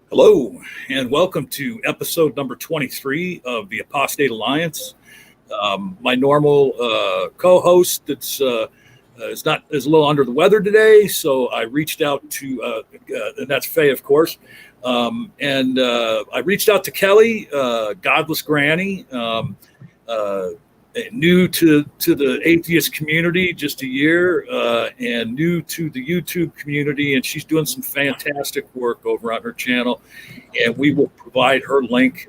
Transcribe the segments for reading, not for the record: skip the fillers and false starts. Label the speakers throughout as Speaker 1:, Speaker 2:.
Speaker 1: Hello, and welcome to episode number 23 of the Apostate Alliance. My normal co-host is a little under the weather today, so I reached out to, and that's Faye, of course, and I reached out to Kelly, Godless Granny, new to the atheist community, just a year, and new to the YouTube community, and she's doing some fantastic work over on her channel, and we will provide her link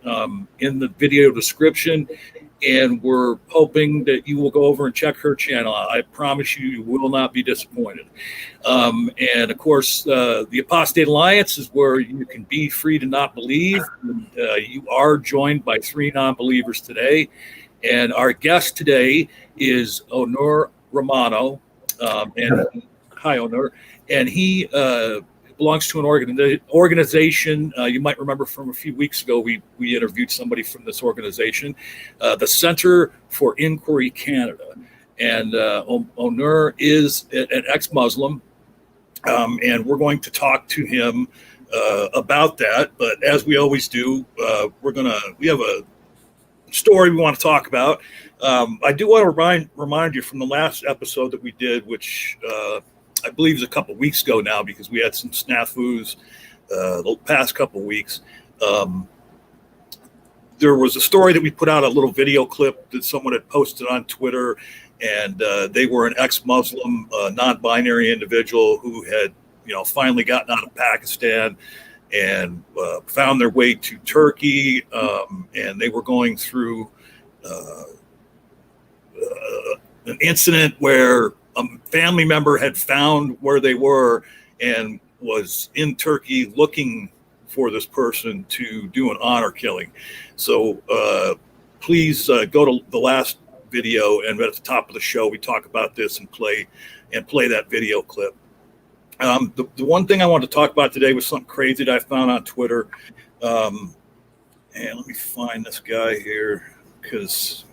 Speaker 1: in the video description, and we're hoping that you will go over and check her channel. I promise you will not be disappointed. And of course, the Apostate Alliance is where you can be free to not believe. You are joined by 3 non-believers today. And our guest today is Onur Romano. And hi, Onur. And he belongs to an organization. You might remember from a few weeks ago, we interviewed somebody from this organization, the Center for Inquiry Canada. And Onur is an ex-Muslim, and we're going to talk to him about that. But as we always do, we have a story we want to talk about. I do want to remind you from the last episode that we did, which I believe is a couple of weeks ago now, because we had some snafus the past couple of weeks. There was a story that we put out, a little video clip that someone had posted on Twitter, and they were an ex-Muslim, non-binary individual who had, finally gotten out of Pakistan and found their way to Turkey, and they were going through an incident where a family member had found where they were and was in Turkey looking for this person to do an honor killing. So please go to the last video, and at the top of the show we talk about this and play that video clip. The one thing I wanted to talk about today was something crazy that I found on Twitter. And let me find this guy here, because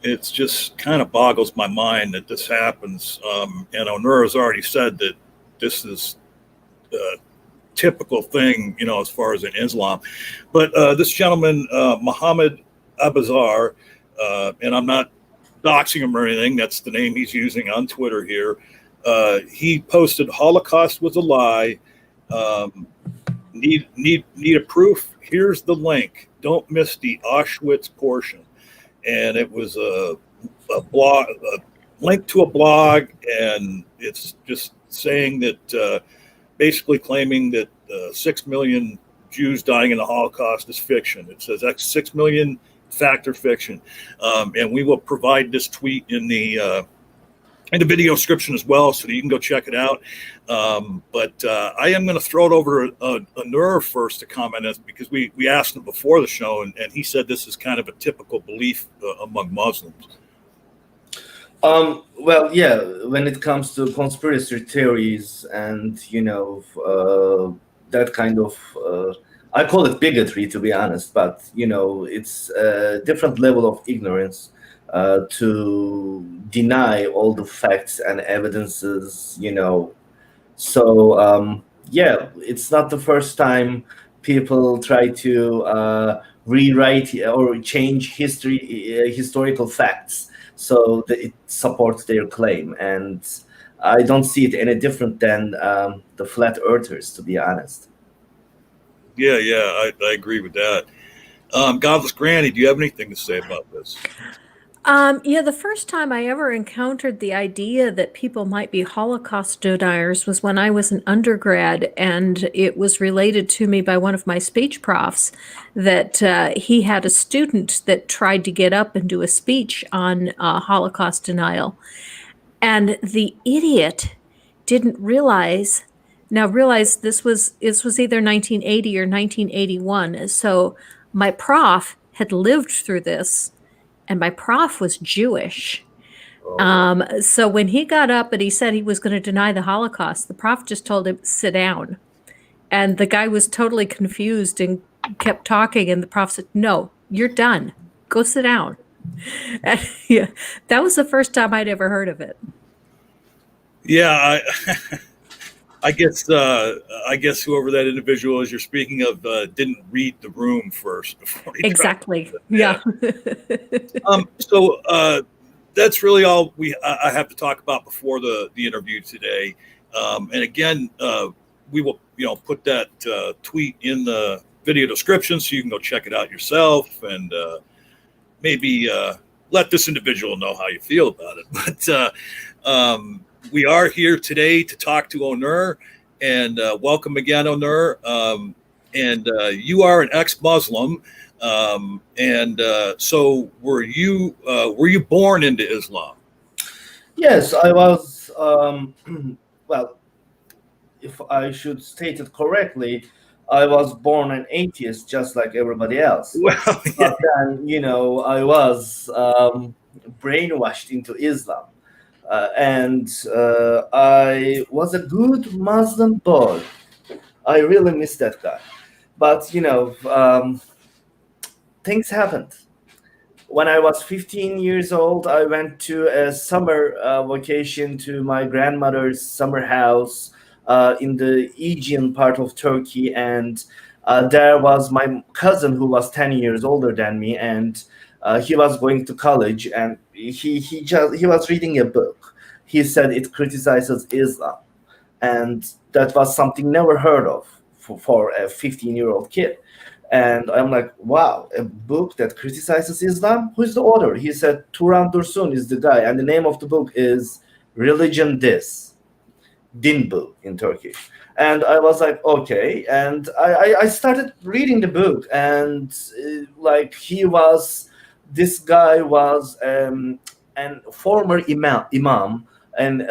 Speaker 1: it's just kind of boggles my mind that this happens. And Onur has already said that this is a typical thing, as far as in Islam. But this gentleman, Mohammed Abazar, and I'm not doxing him or anything, that's the name he's using on Twitter here. He posted, "Holocaust was a lie. Need a proof? Here's the link. Don't miss the Auschwitz portion." And it was a blog, a link to a blog, and it's just saying that, basically claiming that 6 million Jews dying in the Holocaust is fiction. It says that's 6 million fact or fiction, and we will provide this tweet in the video description as well, so that you can go check it out. But I am going to throw it over to Onur first to comment, because we asked him before the show, and he said this is kind of a typical belief among Muslims.
Speaker 2: Well, yeah, when it comes to conspiracy theories and, that kind of, I call it bigotry, to be honest, but, it's a different level of ignorance. to deny all the facts and evidences, So, yeah, it's not the first time people try to rewrite or change historical facts so that it supports their claim. And I don't see it any different than the flat earthers, to be honest.
Speaker 1: Yeah, I agree with that. Godless Granny, do you have anything to say about this?
Speaker 3: Yeah, the first time I ever encountered the idea that people might be Holocaust deniers was when I was an undergrad, and it was related to me by one of my speech profs that he had a student that tried to get up and do a speech on Holocaust denial. And the idiot didn't realize. Now realize this was either 1980 or 1981. So my prof had lived through this, and my prof was Jewish. So when he got up and he said he was going to deny the Holocaust, the prof just told him, sit down. And the guy was totally confused and kept talking. And the prof said, no, you're done. Go sit down. And, yeah, that was the first time I'd ever heard of it.
Speaker 1: Yeah, I guess whoever that individual is you're speaking of didn't read the room first before he
Speaker 3: exactly. Yeah.
Speaker 1: So that's really all I have to talk about before the interview today. And again, we will put that tweet in the video description so you can go check it out yourself and maybe let this individual know how you feel about it. But we are here today to talk to Onur, and welcome again, Onur. And you are an ex-Muslim, and so were you born into Islam?
Speaker 2: Yes, I was. Well, if I should state it correctly, I was born an atheist, just like everybody else.
Speaker 1: Well, yeah.
Speaker 2: But then, I was brainwashed into Islam. And I was a good Muslim boy. I really miss that guy. But, things happened. When I was 15 years old, I went to a summer vacation to my grandmother's summer house in the Aegean part of Turkey. And there was my cousin who was 10 years older than me. And he was going to college, and he was reading a book. He said it criticizes Islam, and that was something never heard of for a 15-year-old kid. And I'm like, wow, a book that criticizes Islam? Who's the author? He said Turan Dursun is the guy, and the name of the book is Religion This, Din Bu in Turkish. And I was like, okay. And I started reading the book, and this guy was a former imam, and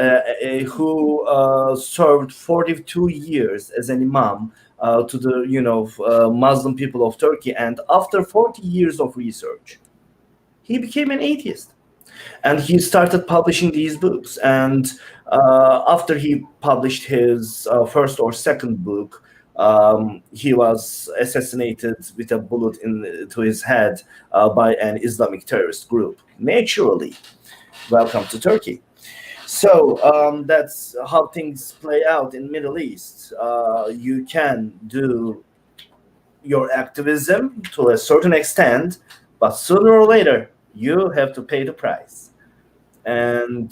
Speaker 2: who served 42 years as an imam to the Muslim people of Turkey. And after 40 years of research, he became an atheist, and he started publishing these books. And after he published his first or second book, he was assassinated with a bullet to his head by an Islamic terrorist group. Naturally, welcome to Turkey. So that's how things play out in Middle East. You can do your activism to a certain extent, but sooner or later you have to pay the price. And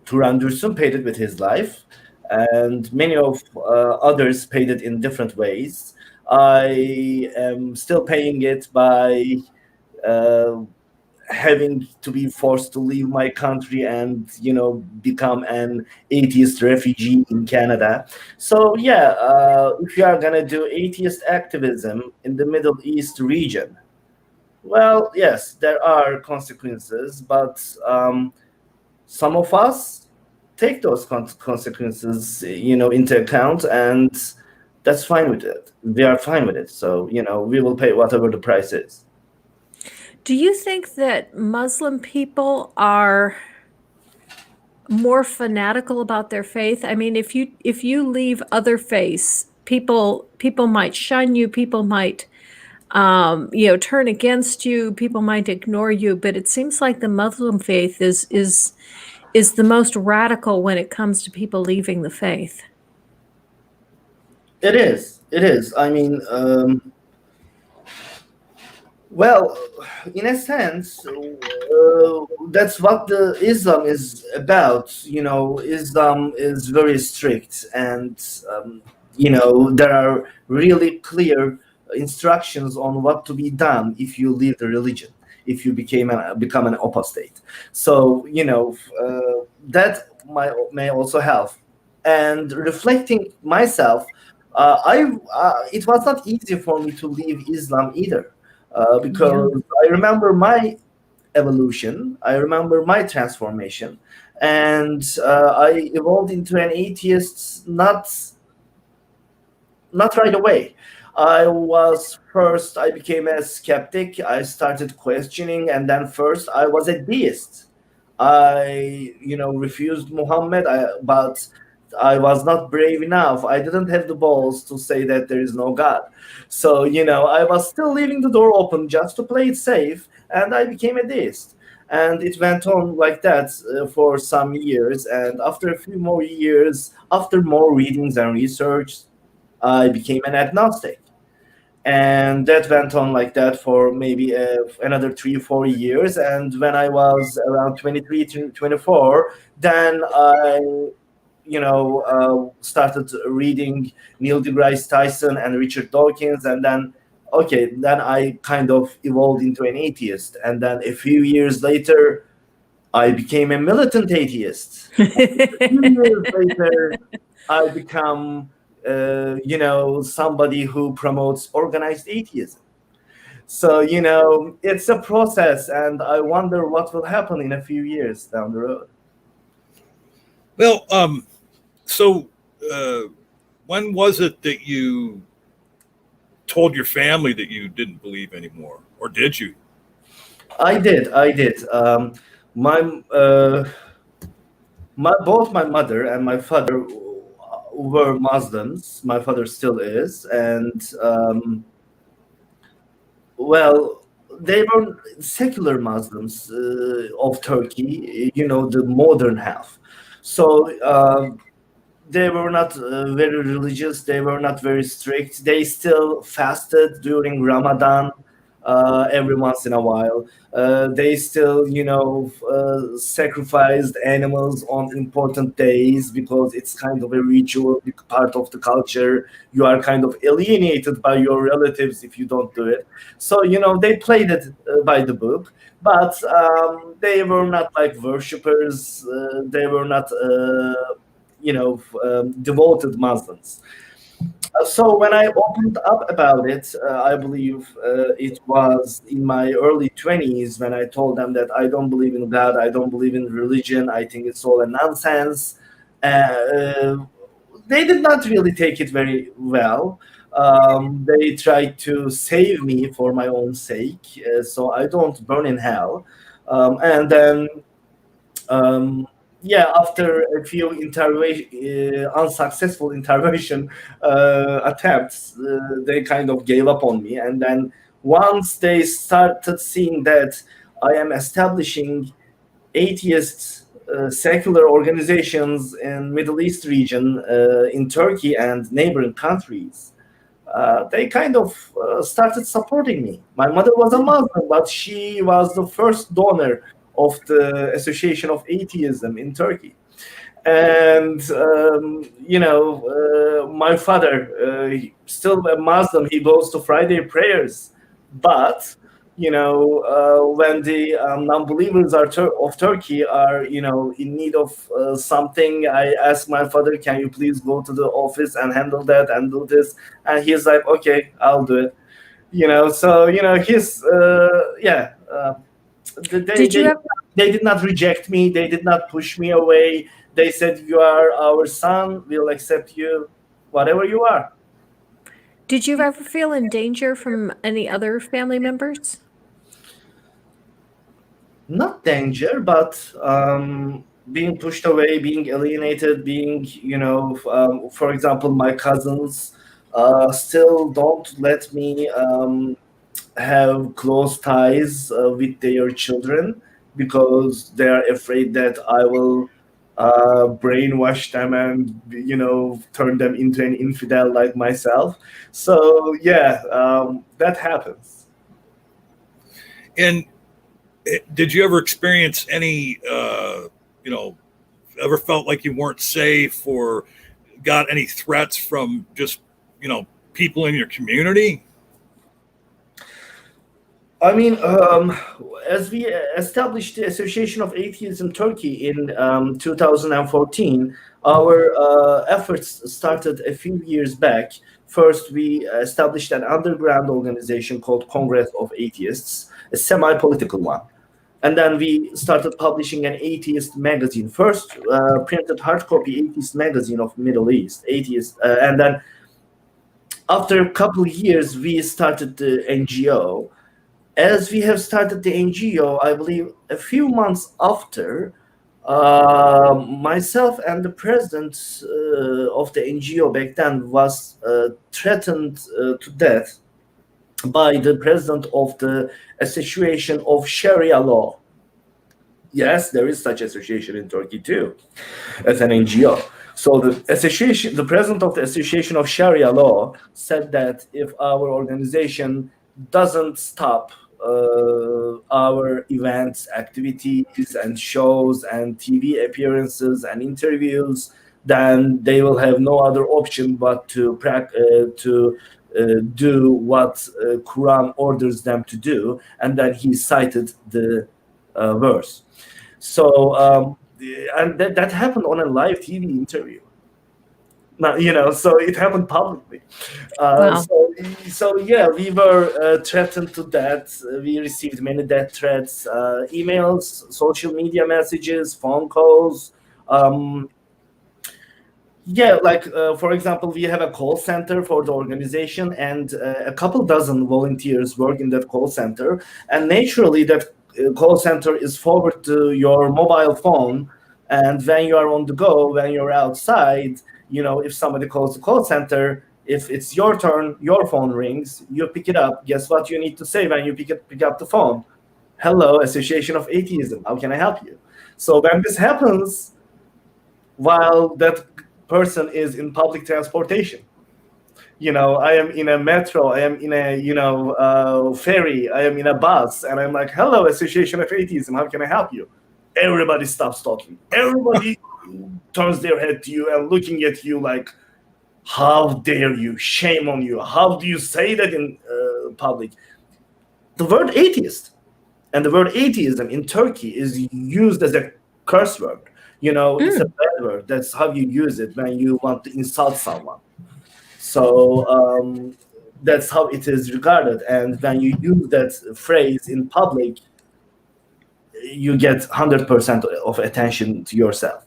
Speaker 2: Turan Dursun paid it with his life, and many of others paid it in different ways. I am still paying it by having to be forced to leave my country and become an atheist refugee in Canada. So yeah, if you are gonna do atheist activism in the Middle East region, well, yes, there are consequences, but some of us take those consequences into account, and that's fine with it. We are fine with it. So we will pay whatever the price is.
Speaker 3: Do you think that Muslim people are more fanatical about their faith? I mean, if you leave other faiths, people might shun you. People might turn against you. People might ignore you, but it seems like the Muslim faith is the most radical when it comes to people leaving the faith.
Speaker 2: It is. It is. I mean, well, in a sense, that's what the Islam is about. Islam is very strict, and there are really clear instructions on what to be done if you leave the religion, if you become an apostate. So that may also help. And reflecting myself, it was not easy for me to leave Islam either, because I remember my evolution, I remember my transformation, and I evolved into an atheist not right away. I became a skeptic. I started questioning, and then first I was a deist. I, refused Muhammad, but I was not brave enough. I didn't have the balls to say that there is no God. So, I was still leaving the door open just to play it safe, and I became a deist. And it went on like that for some years. And after a few more years, after more readings and research, I became an agnostic. And that went on like that for maybe another 3 or 4 years. And when I was around 23 to 24, then I started reading Neil deGrasse Tyson and Richard Dawkins, and then I kind of evolved into an atheist. And then a few years later, I became a militant atheist. A few years later, I become somebody who promotes organized atheism. So, it's a process, and I wonder what will happen in a few years down the road.
Speaker 1: Well, so when was it that you told your family that you didn't believe anymore, or did you?
Speaker 2: I did. Both my mother and my father were Muslims. My father still is, and they were secular Muslims of Turkey. The modern half. So they were not very religious. They were not very strict. They still fasted during Ramadan every once in a while. They still, sacrificed animals on important days because it's kind of a ritual part of the culture. You are kind of alienated by your relatives if you don't do it. So, they played it by the book, but they were not like worshippers. They were not, devoted Muslims. So when I opened up about it, I believe it was in my early 20s when I told them that I don't believe in God, I don't believe in religion, I think it's all a nonsense. They did not really take it very well. They tried to save me for my own sake, so I don't burn in hell. And then after a few unsuccessful intervention attempts, they kind of gave up on me. And then once they started seeing that I am establishing atheist secular organizations in Middle East region, in Turkey and neighboring countries, they kind of started supporting me. My mother was a Muslim, but she was the first donor of the Association of Atheism in Turkey. And, my father, still a Muslim, he goes to Friday prayers. But, when the non-believers of Turkey are, in need of something, I ask my father, can you please go to the office and handle that and do this? And he's like, okay, I'll do it. They did not reject me. They did not push me away. They said, you are our son. We'll accept you, whatever you are.
Speaker 3: Did you ever feel in danger from any other family members?
Speaker 2: Not danger, but being pushed away, being alienated, being, for example, my cousins still don't let me have close ties with their children because they are afraid that I will brainwash them and turn them into an infidel like myself. So yeah, that happens.
Speaker 1: And did you ever experience any, ever felt like you weren't safe or got any threats from just, people in your community?
Speaker 2: I mean, as we established the Association of Atheists in Turkey in 2014, our efforts started a few years back. First, we established an underground organization called Congress of Atheists, a semi-political one. And then we started publishing an atheist magazine. First, printed hard copy atheist magazine of Middle East, atheist. And then after a couple of years, we started the NGO. As we have started the NGO, I believe a few months after, myself and the president of the NGO back then was threatened to death by the president of the Association of Sharia Law. Yes, there is such association in Turkey too, as an NGO. So the president of the Association of Sharia Law said that if our organization doesn't stop our events, activities, and shows, and TV appearances and interviews, then they will have no other option but to do what Quran orders them to do. And then he cited the verse. So and that happened on a live TV interview. Now, so it happened publicly.
Speaker 3: Wow.
Speaker 2: So yeah, we were threatened to death. We received many death threats, emails, social media messages, phone calls. Yeah, like for example, we have a call center for the organization, and a couple dozen volunteers work in that call center. And naturally, that call center is forwarded to your mobile phone. And when you are on the go, when you're outside, if somebody calls the call center, if it's your turn, your phone rings, you pick it up. Guess what you need to say when you pick up the phone? Hello, Association of Atheism. How can I help you? So when this happens, while that person is in public transportation, I am in a metro, I am in a ferry, I am in a bus, and I'm like, hello, Association of Atheism. How can I help you? Everybody stops talking. Everybody turns their head to you and looking at you like, how dare you? Shame on you. How do you say that in public? The word atheist and the word atheism in Turkey is used as a curse word. It's a bad word. That's how you use it when you want to insult someone. So that's how it is regarded. And when you use that phrase in public, you get 100% of attention to yourself.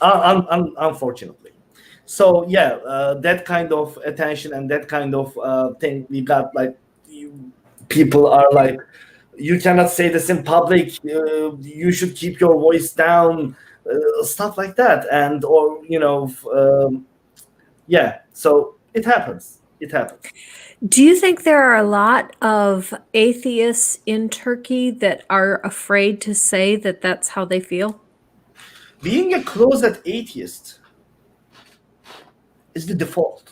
Speaker 2: Unfortunately. So yeah, that kind of attention and that kind of thing we got, like people are like, you cannot say this in public, you should keep your voice down, stuff like that. And yeah, so it happens.
Speaker 3: Do you think there are a lot of atheists in Turkey that are afraid to say that that's how they feel?
Speaker 2: Being a closet atheist is the default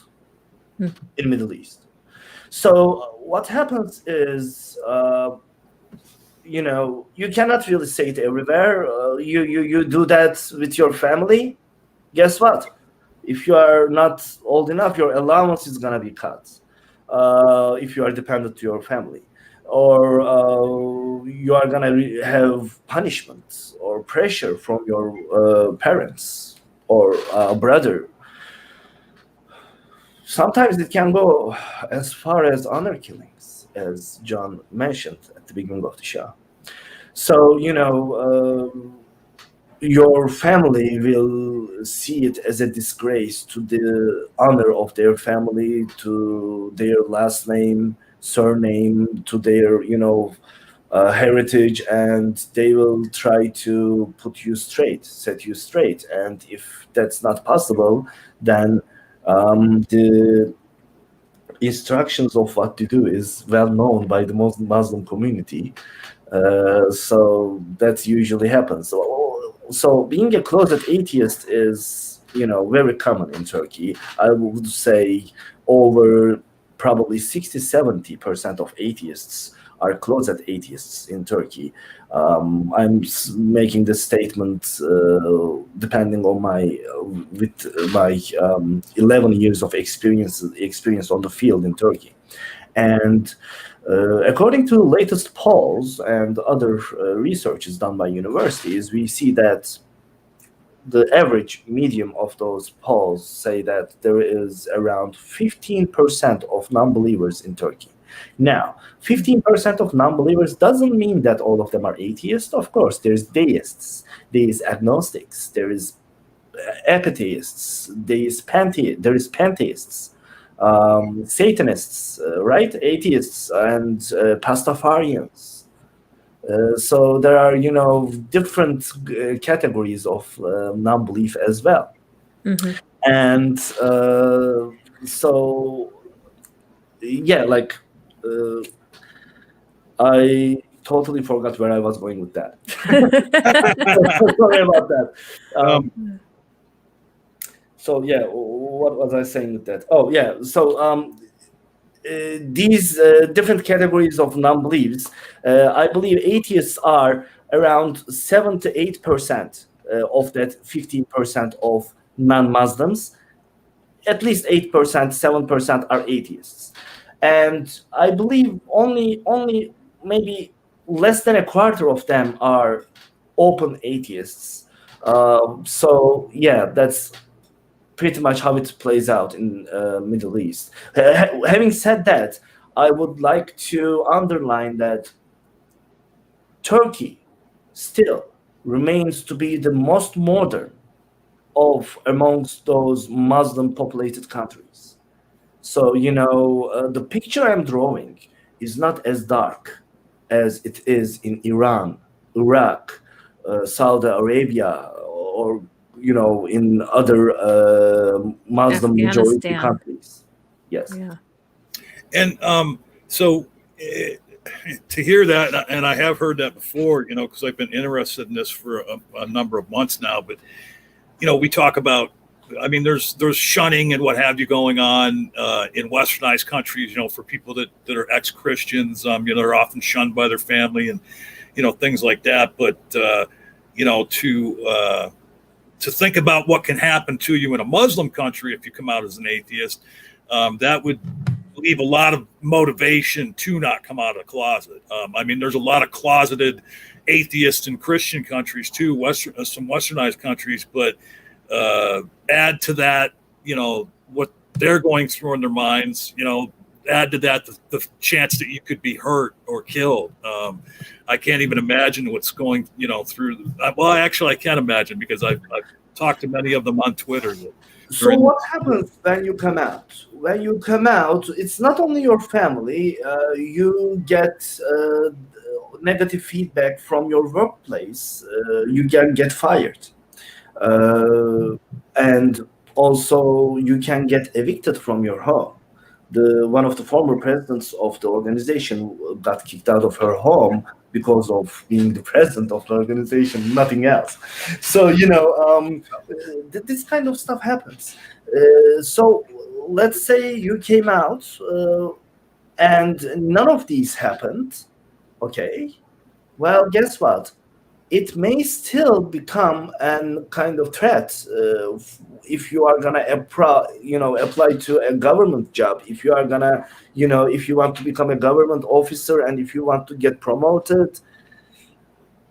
Speaker 2: in the Middle East. So what happens is, you cannot really say it everywhere. You do that with your family. Guess what? If you are not old enough, your allowance is gonna be cut. If you are dependent to your family, or you are gonna have punishments or pressure from your parents or brother. Sometimes it can go as far as honor killings, as John mentioned at the beginning of the show. So, your family will see it as a disgrace to the honor of their family, to their last name, surname, to their, heritage, and they will try to put you straight, set you straight. And if that's not possible, then the instructions of what to do is well known by the Muslim community. So that usually happens. So being a closet atheist is, very common in Turkey. I would say over probably 60-70% of atheists are closet atheists in Turkey. I'm making this statement depending on with my 11 years of experience on the field in Turkey. And according to latest polls and other researches done by universities, we see that the average medium of those polls say that there is around 15% of non-believers in Turkey. Now, 15% of non-believers doesn't mean that all of them are atheists. Of course, there's deists, there's agnostics, there is atheists, there is pantheists, Satanists, right? Atheists and Pastafarians. So there are, different categories of non-belief as well.
Speaker 3: Mm-hmm.
Speaker 2: And so, yeah, like I totally forgot where I was going with that. Sorry about that. So yeah, what was I saying with that? Oh yeah, so these different categories of non-beliefs, I believe atheists are around 7 to 8% of that 15% of non-Muslims. At least 8%, 7% are atheists, and I believe only maybe less than a quarter of them are open atheists. So yeah, that's pretty much how it plays out in Middle East. Having said that, I would like to underline that Turkey still remains to be the most modern of amongst those Muslim populated countries. So, the picture I'm drawing is not as dark as it is in Iran, Iraq, Saudi Arabia, or in other Muslim majority countries. Yes.
Speaker 3: Yeah.
Speaker 1: And so to hear that, and I have heard that before, because I've been interested in this for a number of months now, but we talk about, there's shunning and what have you going on in westernized countries, for people that are ex-Christians, they're often shunned by their family and, things like that. But, to think about what can happen to you in a Muslim country if you come out as an atheist, that would leave a lot of motivation to not come out of the closet. There's a lot of closeted atheists in Christian countries too, some westernized countries, but add to that, what they're going through in their minds, add to that the chance that you could be hurt or killed. I can't even imagine what's going, through. Well, actually, I can imagine because I've talked to many of them on Twitter.
Speaker 2: So what happens when you come out? When you come out, it's not only your family. You get negative feedback from your workplace. You can get fired. And also you can get evicted from your home. One of the former presidents of the organization got kicked out of her home because of being the president of the organization, nothing else. So, this kind of stuff happens. So let's say you came out and none of these happened. Okay. Well, guess what? It may still become a kind of threat if you are gonna apply to a government job. If you are gonna, if you want to become a government officer and if you want to get promoted,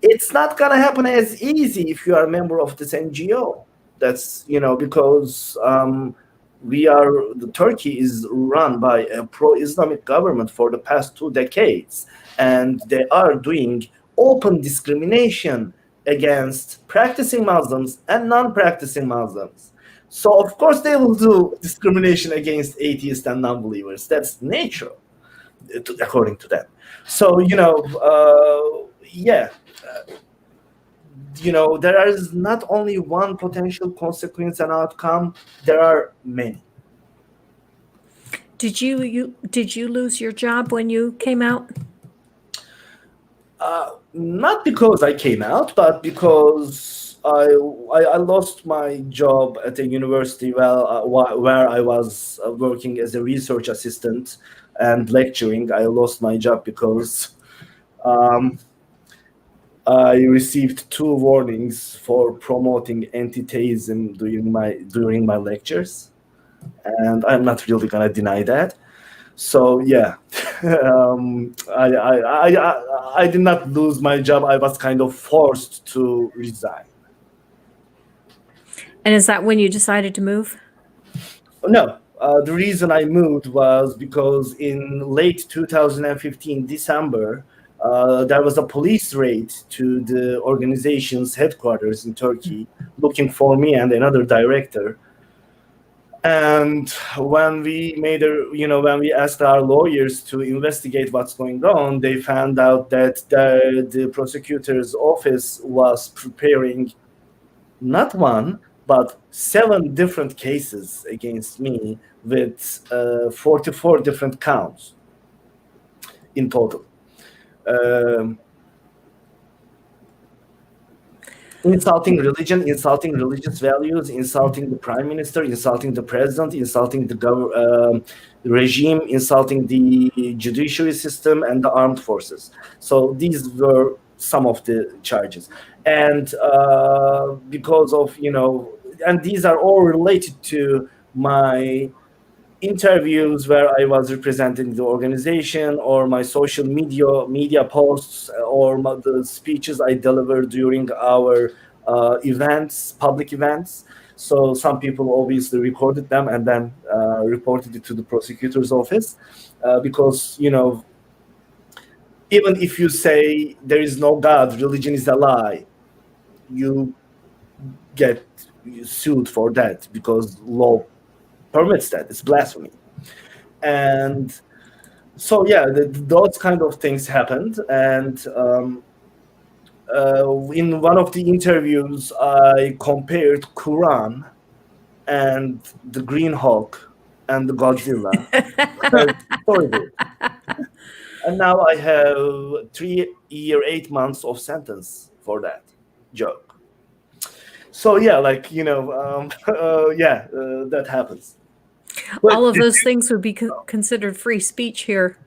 Speaker 2: it's not gonna happen as easy if you are a member of this NGO. That's because Turkey is run by a pro-Islamic government for the past 2 decades, and they are doing open discrimination against practicing Muslims and non-practicing Muslims. So of course they will do discrimination against atheists and non-believers. That's natural, according to them. So there is not only one potential consequence and outcome. There are many.
Speaker 3: Did you lose your job when you came out?
Speaker 2: Not because I came out, but because I lost my job at a university where I was working as a research assistant and lecturing. I lost my job because I received 2 warnings for promoting anti-theism during my lectures, and I'm not really gonna deny that. So yeah, I did not lose my job. I was kind of forced to resign.
Speaker 3: And is that when you decided to move?
Speaker 2: No, the reason I moved was because in late 2015, December, there was a police raid to the organization's headquarters in Turkey, looking for me and another director. And when we when we asked our lawyers to investigate what's going on, they found out that the prosecutor's office was preparing not 1, but 7 different cases against me with 44 different counts in total. Insulting religion, insulting religious values, insulting the prime minister, insulting the president, insulting the regime, insulting the judiciary system and the armed forces. So these were some of the charges. And because of, and these are all related to my interviews where I was representing the organization, or my social media posts, or the speeches I delivered during our events, public events. So some people obviously recorded them and then reported it to the prosecutor's office, because even if you say there is no God, religion is a lie, you get sued for that because law permits that. It's blasphemy. And so yeah, those kind of things happened. And in one of the interviews, I compared Quran and the Green Hulk and the Godzilla. Horrible. And now I have 3 years, 8 months of sentence for that joke. So yeah, that happens.
Speaker 3: But all of those things would be considered free speech here.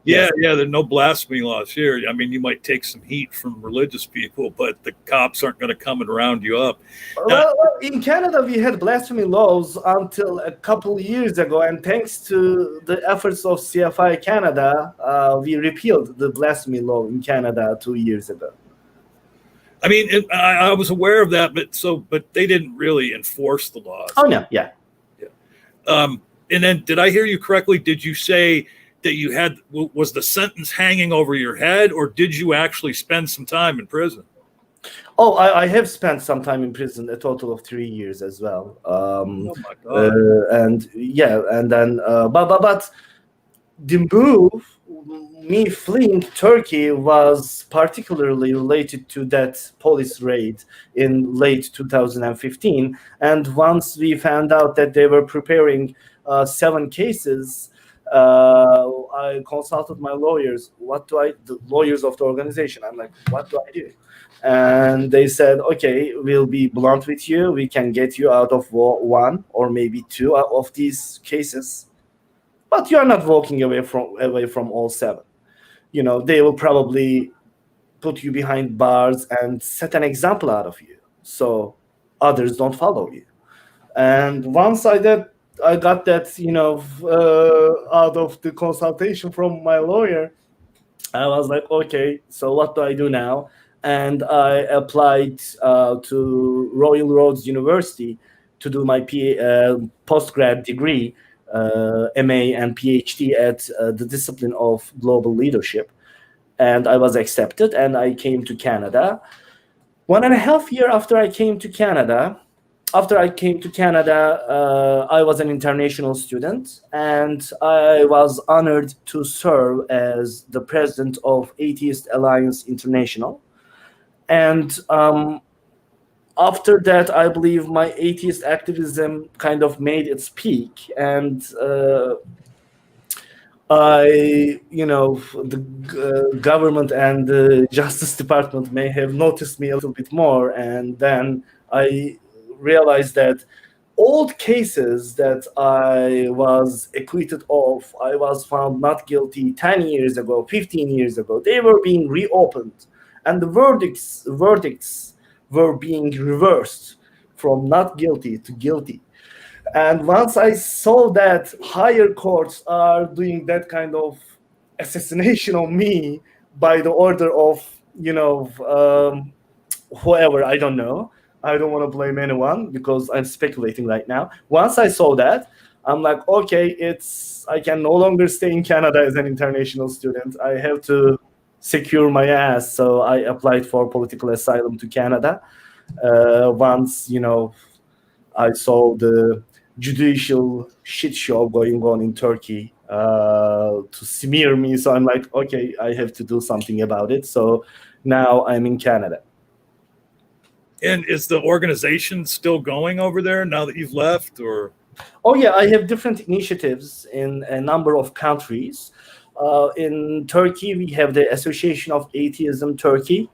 Speaker 1: Yeah, there's no blasphemy laws here. I mean, you might take some heat from religious people, but the cops aren't going to come and round you up.
Speaker 2: Well, in Canada, we had blasphemy laws until a couple years ago, and thanks to the efforts of CFI Canada, we repealed the blasphemy law in Canada 2 years ago.
Speaker 1: I mean, I was aware of that, but they didn't really enforce the laws.
Speaker 2: Oh no, yeah.
Speaker 1: And then, did I hear you correctly? Did you say that was the sentence hanging over your head, or did you actually spend some time in prison?
Speaker 2: Oh, I have spent some time in prison, a total of 3 years as well.
Speaker 1: Oh my God.
Speaker 2: And then, but the move, me fleeing Turkey, was particularly related to that police raid in late 2015. And once we found out that they were preparing 7 cases, I consulted my lawyers. The lawyers of the organization. I'm like, what do I do? And they said, okay, we'll be blunt with you. We can get you out of 1 or maybe 2 of these cases, but you are not walking away from all 7. They will probably put you behind bars and set an example out of you, so others don't follow you. And once I got that, out of the consultation from my lawyer, I was like, okay, so what do I do now? And I applied to Royal Roads University to do my postgrad degree, MA and PhD at the discipline of global leadership. And I was accepted, and I came to Canada. 1.5 years after I came to Canada, I was an international student, and I was honored to serve as the president of Atheist Alliance International. And after that, I believe my atheist activism kind of made its peak, and The government and the Justice Department may have noticed me a little bit more, and then I realized that old cases that I was acquitted of, I was found not guilty 10 years ago, 15 years ago, they were being reopened, and the verdicts were being reversed from not guilty to guilty. And once I saw that higher courts are doing that kind of assassination on me by the order of, whoever, I don't know. I don't want to blame anyone because I'm speculating right now. Once I saw that, I'm like, okay, I can no longer stay in Canada as an international student. I have to secure my ass. So I applied for political asylum to Canada. Once, I saw the judicial shit show going on in Turkey to smear me. So I'm like, okay, I have to do something about it. So now I'm in Canada.
Speaker 1: And is the organization still going over there now that you've left, or?
Speaker 2: Oh yeah, I have different initiatives in a number of countries. In Turkey, we have the Association of Atheism Turkey,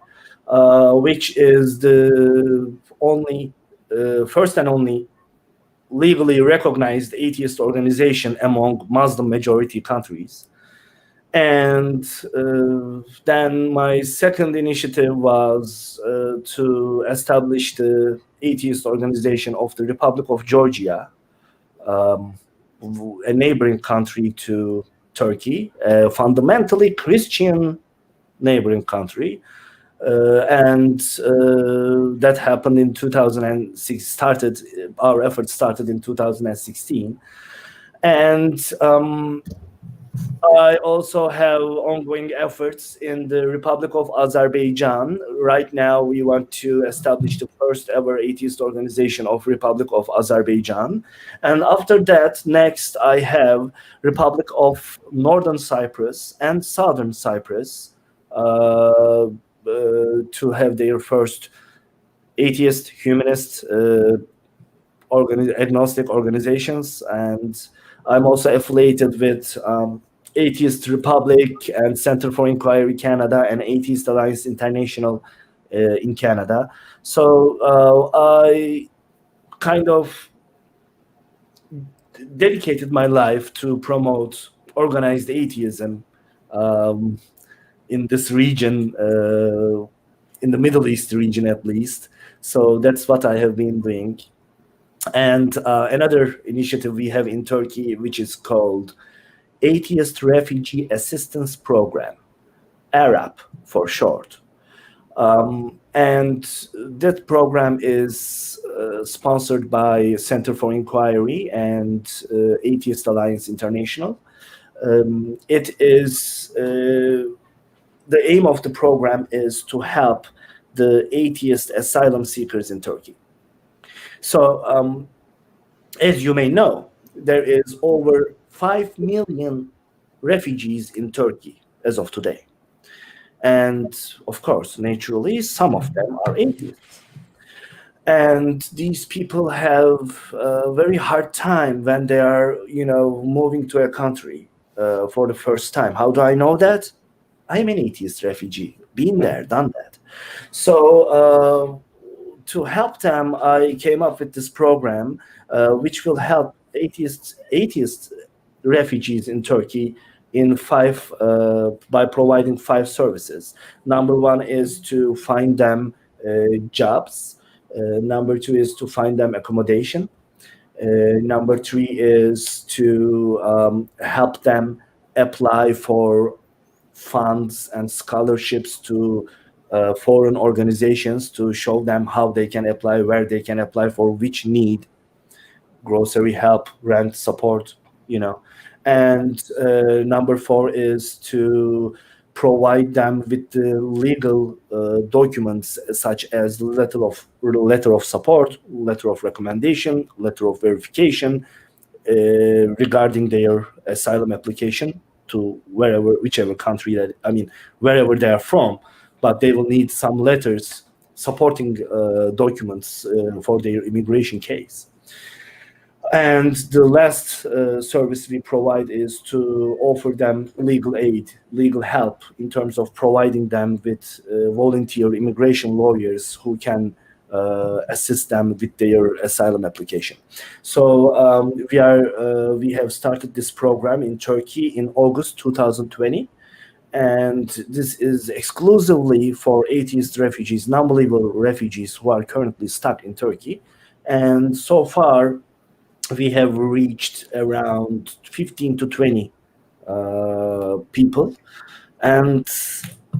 Speaker 2: which is the first and only legally recognized atheist organization among Muslim majority countries. And then my second initiative was to establish the atheist organization of the Republic of Georgia, a neighboring country to Turkey, a fundamentally Christian neighboring country. And that happened in 2006. Our efforts started in 2016, and I also have ongoing efforts in the Republic of Azerbaijan. Right now, we want to establish the first ever atheist organization of Republic of Azerbaijan, and after that, next I have Republic of Northern Cyprus and Southern Cyprus. To have their first atheist, humanist, agnostic organizations. And I'm also affiliated with Atheist Republic and Center for Inquiry Canada and Atheist Alliance International in Canada. So I kind of dedicated my life to promote organized atheism in this region, in the Middle East region at least. So that's what I have been doing. And another initiative we have in Turkey, which is called Atheist Refugee Assistance Program, ARAP for short. And that program is sponsored by Center for Inquiry and Atheist Alliance International. It is the aim of the program is to help the atheist asylum seekers in Turkey. So, as you may know, there is over 5 million refugees in Turkey as of today. And of course, naturally, some of them are atheists. And these people have a very hard time when they are, moving to a country for the first time. How do I know that? I'm an atheist refugee, been there, done that. So to help them, I came up with this program, which will help atheist refugees in Turkey by providing 5 services. Number 1 is to find them jobs. Number 2 is to find them accommodation. Number 3 is to help them apply for funds and scholarships to foreign organizations, to show them how they can apply, where they can apply for which need, grocery help, rent support, And number 4 is to provide them with the legal documents such as letter of support, letter of recommendation, letter of verification regarding their asylum application to whichever country wherever they are from, but they will need some letters supporting documents for their immigration case. And the last service we provide is to offer them legal aid, legal help in terms of providing them with volunteer immigration lawyers who can assist them with their asylum application. So we have started this program in Turkey in August 2020. And this is exclusively for atheist refugees, non-believer refugees who are currently stuck in Turkey. And so far, we have reached around 15 to 20 people. And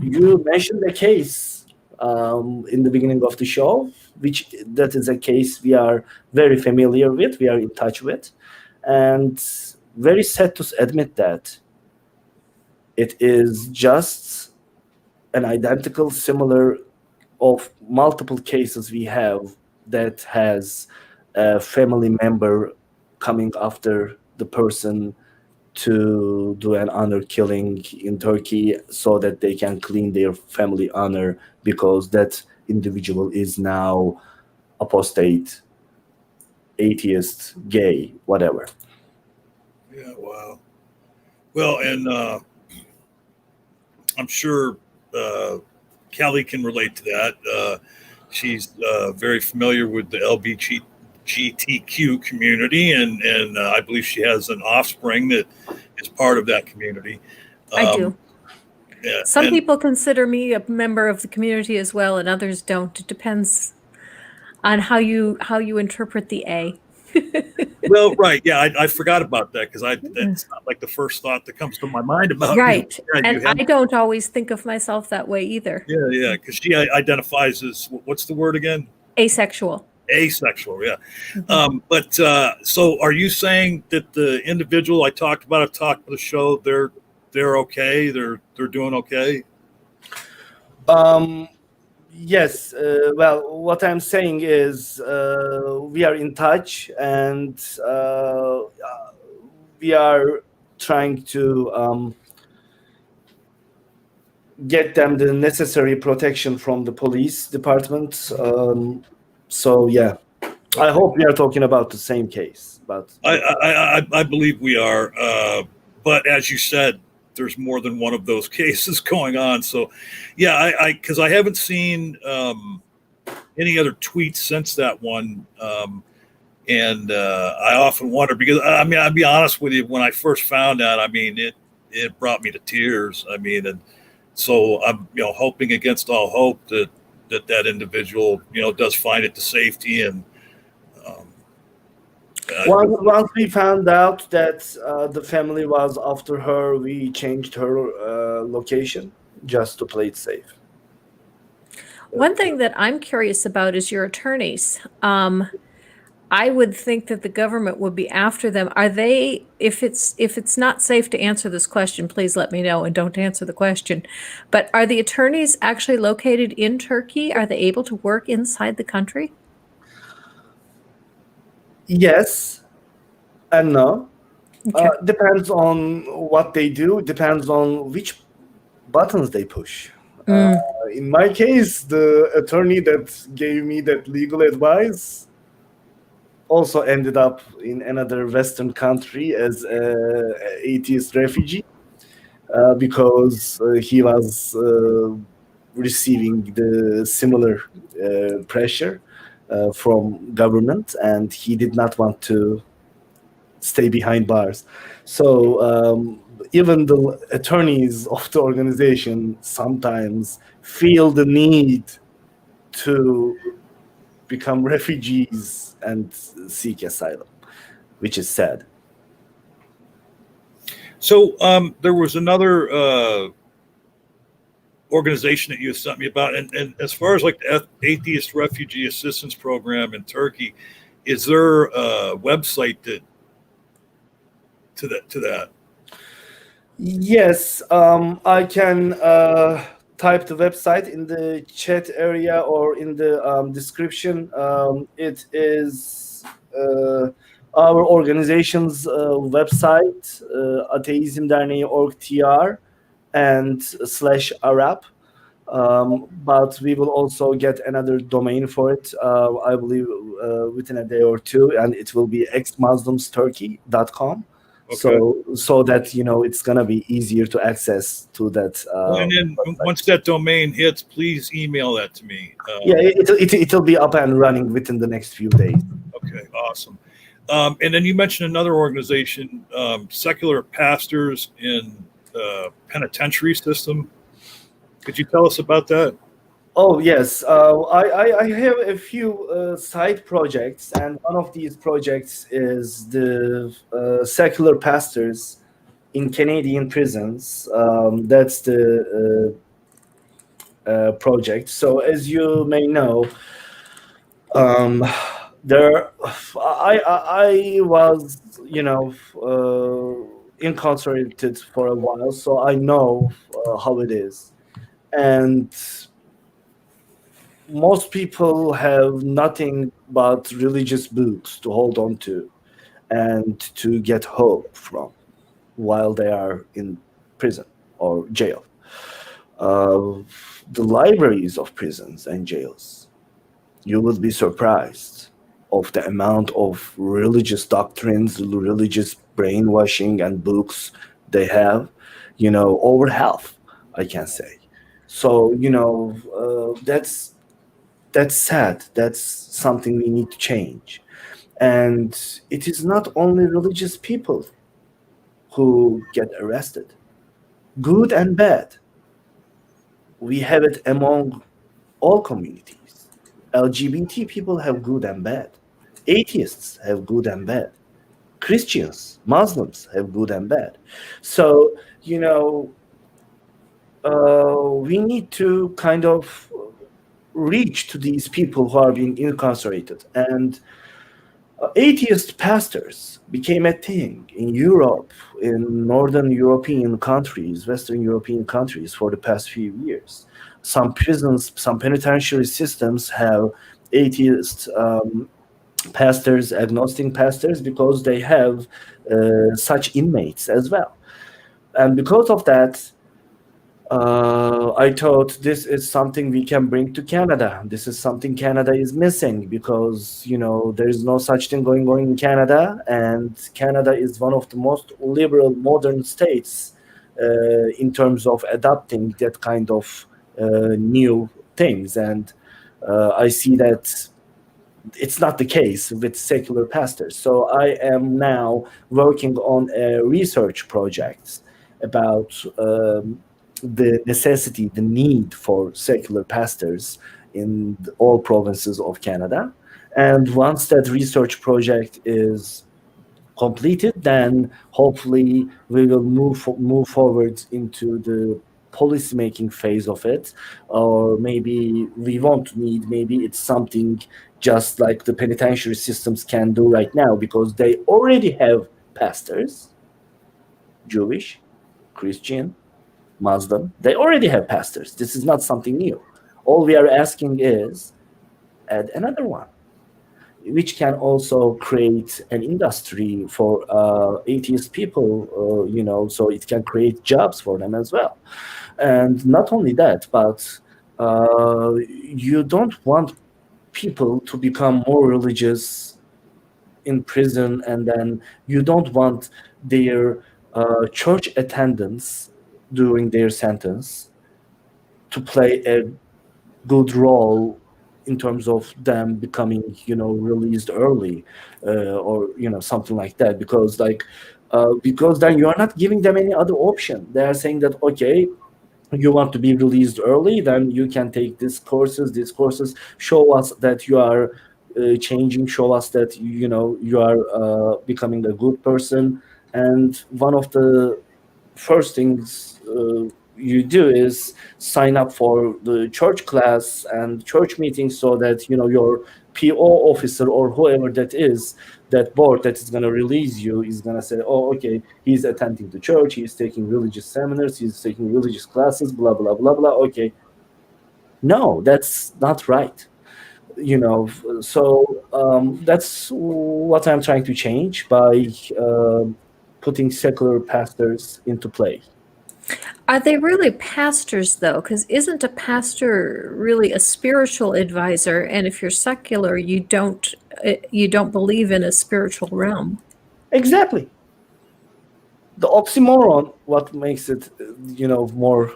Speaker 2: you mentioned a case in the beginning of the show, which that is a case we are very familiar with, we are in touch with. And very sad to admit that it is just an identical, similar of multiple cases we have that has a family member coming after the person to do an honor killing in Turkey so that they can clean their family honor because that individual is now apostate, atheist, gay, whatever.
Speaker 1: Yeah, wow. Well, and I'm sure Kelly can relate to that. She's very familiar with the LGBTQ community, and I believe she has an offspring that is part of that community.
Speaker 3: I do.
Speaker 1: Yeah,
Speaker 3: Some people consider me a member of the community as well, and others don't. It depends on how you interpret the A.
Speaker 1: Well, right, yeah, I forgot about that because that's not like the first thought that comes to my mind about
Speaker 3: right.
Speaker 1: Yeah,
Speaker 3: and I don't always think of myself that way either.
Speaker 1: Yeah, because she identifies as what's the word again?
Speaker 3: Asexual.
Speaker 1: Asexual, yeah. But so, are you saying that the individual I've talked about the show, they're okay, they're doing okay?
Speaker 2: Yes. Well, what I'm saying is we are in touch and we are trying to get them the necessary protection from the police department. So, yeah, I hope we are talking about the same case. But
Speaker 1: I believe we are. But as you said, there's more than one of those cases going on. So, yeah, because I haven't seen any other tweets since that one. And I often wonder because I mean, I'll be honest with you. When I first found out, I mean, it brought me to tears. I mean, and so I'm hoping against all hope that individual does find it to safety and.
Speaker 2: Once we found out that the family was after her, we changed her location just to play it safe.
Speaker 3: One thing that I'm curious about is your attorneys. I would think that the government would be after them. Are they, if it's not safe to answer this question, please let me know and don't answer the question. But are the attorneys actually located in Turkey? Are they able to work inside the country?
Speaker 2: Yes and no.
Speaker 3: Okay.
Speaker 2: Depends on what they do. Depends on which buttons they push. In my case, the attorney that gave me that legal advice also ended up in another Western country as an atheist refugee because he was receiving the similar pressure from government, and he did not want to stay behind bars. So even the attorneys of the organization sometimes feel the need to become refugees and seek asylum, which is sad.
Speaker 1: So there was another organization that you sent me about, and as far as like the Atheist Refugee Assistance Program in Turkey, is there a website to that?
Speaker 2: Yes, I can type the website in the chat area or in the description. It is our organization's website, ateizmderneği.org.tr and /ARAP. But we will also get another domain for it. I believe within a day or two, and it will be exmuslimsturkey.com.
Speaker 1: Okay.
Speaker 2: So that it's gonna be easier to access to that.
Speaker 1: And then
Speaker 2: website.
Speaker 1: once that domain hits, please email that to me.
Speaker 2: Yeah, it'll be up and running within the next few days.
Speaker 1: Okay, awesome. And then you mentioned another organization, Secular Pastors in Penitentiary System. Could you tell us about that?
Speaker 2: Oh yes, I have a few side projects, and one of these projects is the Secular Pastors in Canadian prisons. That's the project. So as you may know, there I was incarcerated for a while, so I know how it is, and most people have nothing but religious books to hold on to and to get hope from while they are in prison or jail. The libraries of prisons and jails, you will be surprised of the amount of religious doctrines, religious brainwashing and books they have, over half, I can say. So, that's sad. That's something we need to change. And it is not only religious people who get arrested, good and bad. We have it among all communities. LGBT people have good and bad. Atheists have good and bad. Christians, Muslims have good and bad. So, we need to kind of reach to these people who are being incarcerated. And atheist pastors became a thing in Europe, in Northern European countries, Western European countries for the past few years. Some prisons, some penitentiary systems have atheist pastors, agnostic pastors, because they have such inmates as well. And because of that, I thought this is something we can bring to Canada. This is something Canada is missing because, there is no such thing going on in Canada. And Canada is one of the most liberal modern states in terms of adopting that kind of new things. And I see that it's not the case with secular pastors. So I am now working on a research project about the necessity, the need for secular pastors in all provinces of Canada. And once that research project is completed, then hopefully we will move forward into the policy making phase of it, or maybe we won't need, maybe it's something just like the penitentiary systems can do right now, because they already have pastors, Jewish, Christian, Muslim, they already have pastors. This is not something new. All we are asking is add another one, which can also create an industry for atheist people, so it can create jobs for them as well. And not only that, but you don't want people to become more religious in prison, and then you don't want their church attendance during their sentence to play a good role in terms of them becoming, released early, or something like that. Because then you are not giving them any other option. They are saying that, okay, you want to be released early, then you can take these courses. Show us that you are changing. Show us that you are becoming a good person. And one of the first things you do is sign up for the church class and church meetings, so that your PO officer or whoever that is, that board that is going to release you, is going to say, oh, okay, he's attending the church, he's taking religious seminars, he's taking religious classes, blah blah blah blah. Okay, no, that's not right. So that's what I'm trying to change by putting secular pastors into play.
Speaker 3: Are they really pastors, though? Because isn't a pastor really a spiritual advisor? And if you're secular, you don't believe in a spiritual realm.
Speaker 2: Exactly. The oxymoron, what makes it, more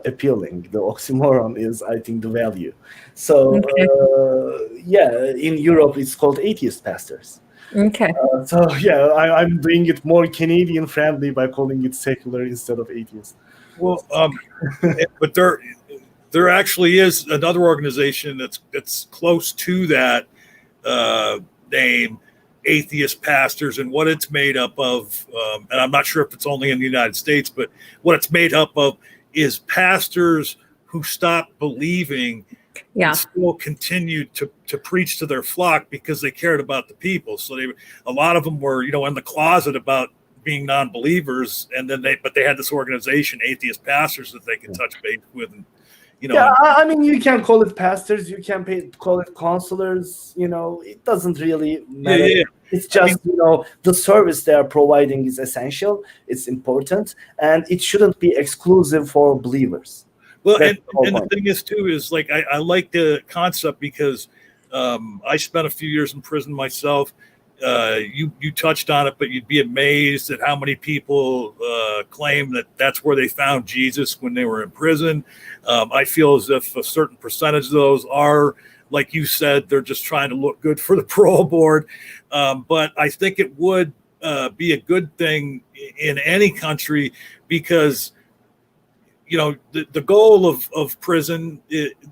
Speaker 2: appealing. The oxymoron is, I think, the value. So,
Speaker 3: Okay.
Speaker 2: yeah, in Europe, it's called atheist pastors.
Speaker 3: Okay.
Speaker 2: So, yeah, I'm doing it more Canadian friendly by calling it secular instead of atheist.
Speaker 1: Well, but there actually is another organization that's close to that name, Atheist Pastors, and what it's made up of. And I'm not sure if it's only in the United States, but what it's made up of is pastors who stopped believing
Speaker 3: Yeah.
Speaker 1: and still continued to preach to their flock because they cared about the people. So a lot of them were, in the closet about being non-believers, and then they had this organization, Atheist Pastors, that they could touch base with, and
Speaker 2: Yeah, I mean, you can call it pastors, you can call it counselors. It doesn't really matter.
Speaker 1: Yeah.
Speaker 2: It's just, the service they are providing is essential. It's important, and it shouldn't be exclusive for believers.
Speaker 1: Well, and the thing is too is like I like the concept because I spent a few years in prison myself. You touched on it, but you'd be amazed at how many people claim that that's where they found Jesus when they were in prison. I feel as if a certain percentage of those are, like you said, they're just trying to look good for the parole board. But I think it would be a good thing in any country because, the goal of prison,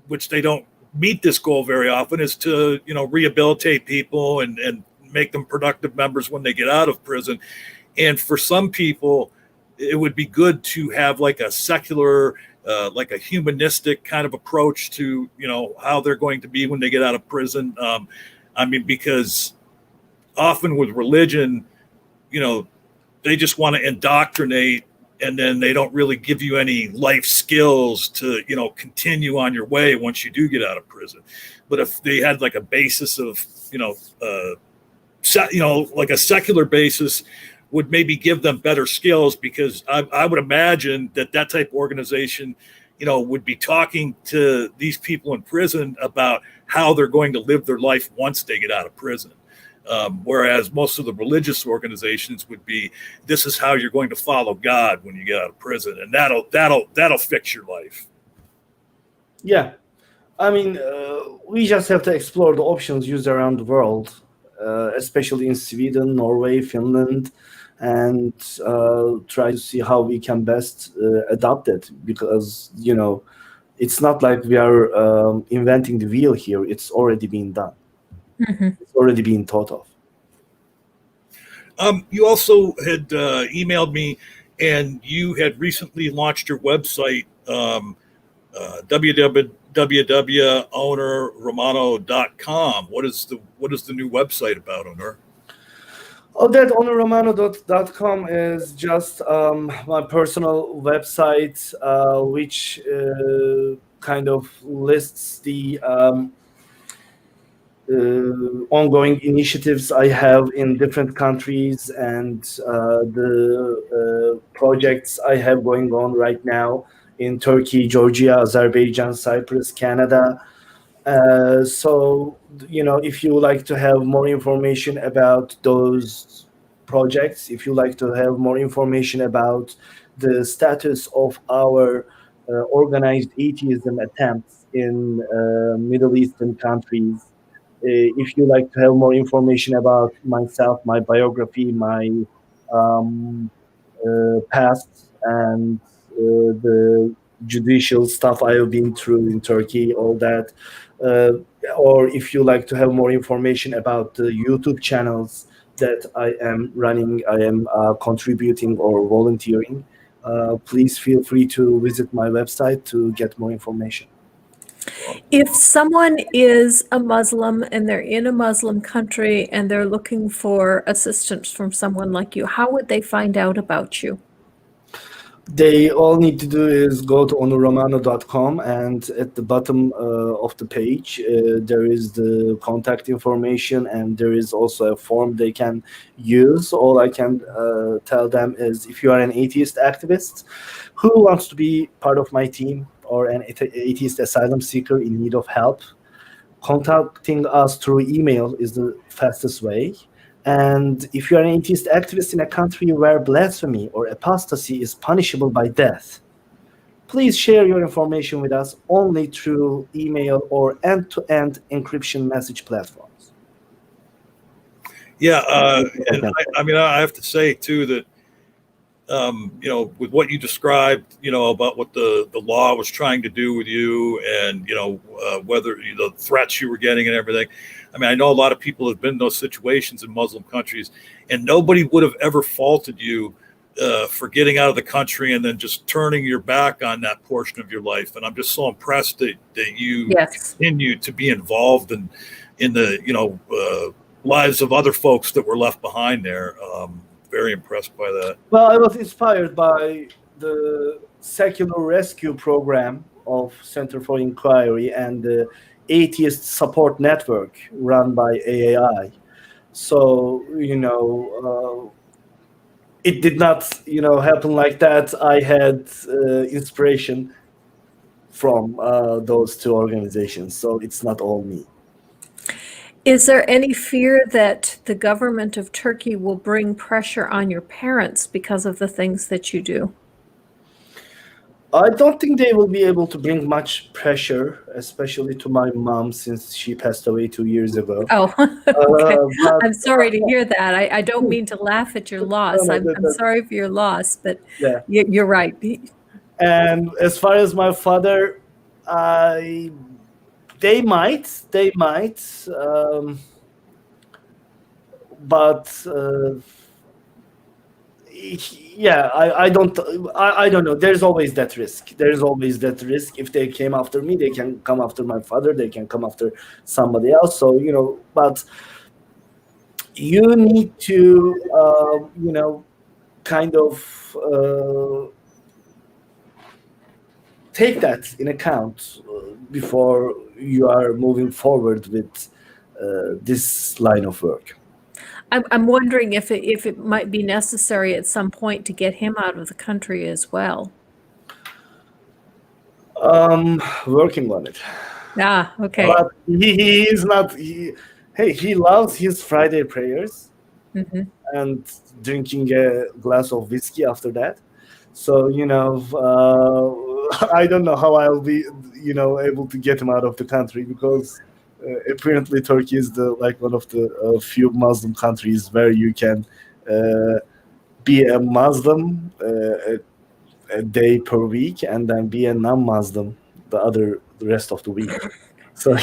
Speaker 1: which they don't meet this goal very often, is to, rehabilitate people and make them productive members when they get out of prison. And for some people, it would be good to have like a secular, like a humanistic kind of approach to, how they're going to be when they get out of prison. Because often with religion, they just want to indoctrinate, and then they don't really give you any life skills to, continue on your way once you do get out of prison. But if they had like a basis of, like a secular basis, would maybe give them better skills, because I would imagine that type of organization, would be talking to these people in prison about how they're going to live their life once they get out of prison. Whereas most of the religious organizations would be, this is how you're going to follow God when you get out of prison, and that'll fix your life.
Speaker 2: Yeah, I mean, we just have to explore the options used around the world, especially in Sweden, Norway, Finland, and try to see how we can best adopt it, because it's not like we are inventing the wheel here. It's already been done.
Speaker 3: Mm-hmm.
Speaker 2: It's already been thought of.
Speaker 1: You also had emailed me, and you had recently launched your website, www.onurromano.com. What is the new website about, Onur?
Speaker 2: Oh, that onurromano.com is just my personal website, which kind of lists the ongoing initiatives I have in different countries, and the projects I have going on right now in Turkey, Georgia, Azerbaijan, Cyprus, Canada. So, if you like to have more information about those projects, if you like to have more information about the status of our organized atheism attempts in Middle Eastern countries, if you like to have more information about myself, my biography, my past, and the judicial stuff I have been through in Turkey, all that, or if you like to have more information about the YouTube channels that I am running, I am contributing or volunteering, please feel free to visit my website to get more information.
Speaker 3: If someone is a Muslim and they're in a Muslim country and they're looking for assistance from someone like you, how would they find out about you?
Speaker 2: They all need to do is go to onurromano.com, and at the bottom of the page, there is the contact information, and there is also a form they can use. All I can tell them is, if you are an atheist activist who wants to be part of my team, or an atheist asylum seeker in need of help, contacting us through email is the fastest way. And if you are an atheist activist in a country where blasphemy or apostasy is punishable by death, please share your information with us only through email or end-to-end encryption message platforms.
Speaker 1: Yeah, and I mean, I have to say too that with what you described, about what the law was trying to do with you, and whether the threats you were getting and everything. I mean, I know a lot of people have been in those situations in Muslim countries, and nobody would have ever faulted you for getting out of the country and then just turning your back on that portion of your life. And I'm just so impressed that you continue to be involved in the lives of other folks that were left behind there. Very impressed by that.
Speaker 2: Well, I was inspired by the secular rescue program of Center for Inquiry and the Atheist Support Network run by AAI. So, it did not, happen like that. I had inspiration from those two organizations. So it's not all me.
Speaker 3: Is there any fear that the government of Turkey will bring pressure on your parents because of the things that you do?
Speaker 2: I don't think they will be able to bring much pressure, especially to my mom, since she passed away 2 years ago.
Speaker 3: Oh, okay. I'm sorry to hear that. I don't mean to laugh at your loss. I'm sorry for your loss, but yeah, you're right.
Speaker 2: And as far as my father, they might, but yeah, I don't know. There's always that risk. If they came after me, they can come after my father. They can come after somebody else. So, but you need to, kind of take that in account before you are moving forward with this line of work.
Speaker 3: I'm wondering if it might be necessary at some point to get him out of the country as well.
Speaker 2: Working on it.
Speaker 3: Ah, okay.
Speaker 2: But he is not. He loves his Friday prayers and drinking a glass of whiskey after that. So I don't know how I'll be able to get him out of the country, because apparently Turkey is one of the few Muslim countries where you can be a Muslim a day per week and then be a non-Muslim the rest of the week. So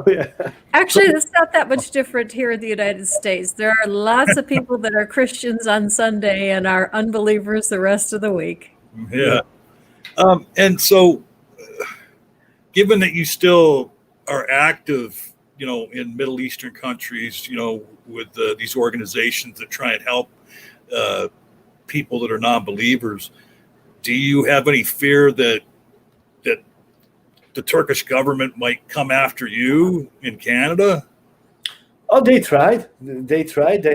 Speaker 2: yeah.
Speaker 3: Actually, it's not that much different here in the United States. There are lots of people that are Christians on Sunday and are unbelievers the rest of the week.
Speaker 1: Yeah. And so, given that you still are active, in Middle Eastern countries, with these organizations that try and help people that are non-believers, do you have any fear that the Turkish government might come after you in Canada?
Speaker 2: Oh, they tried. They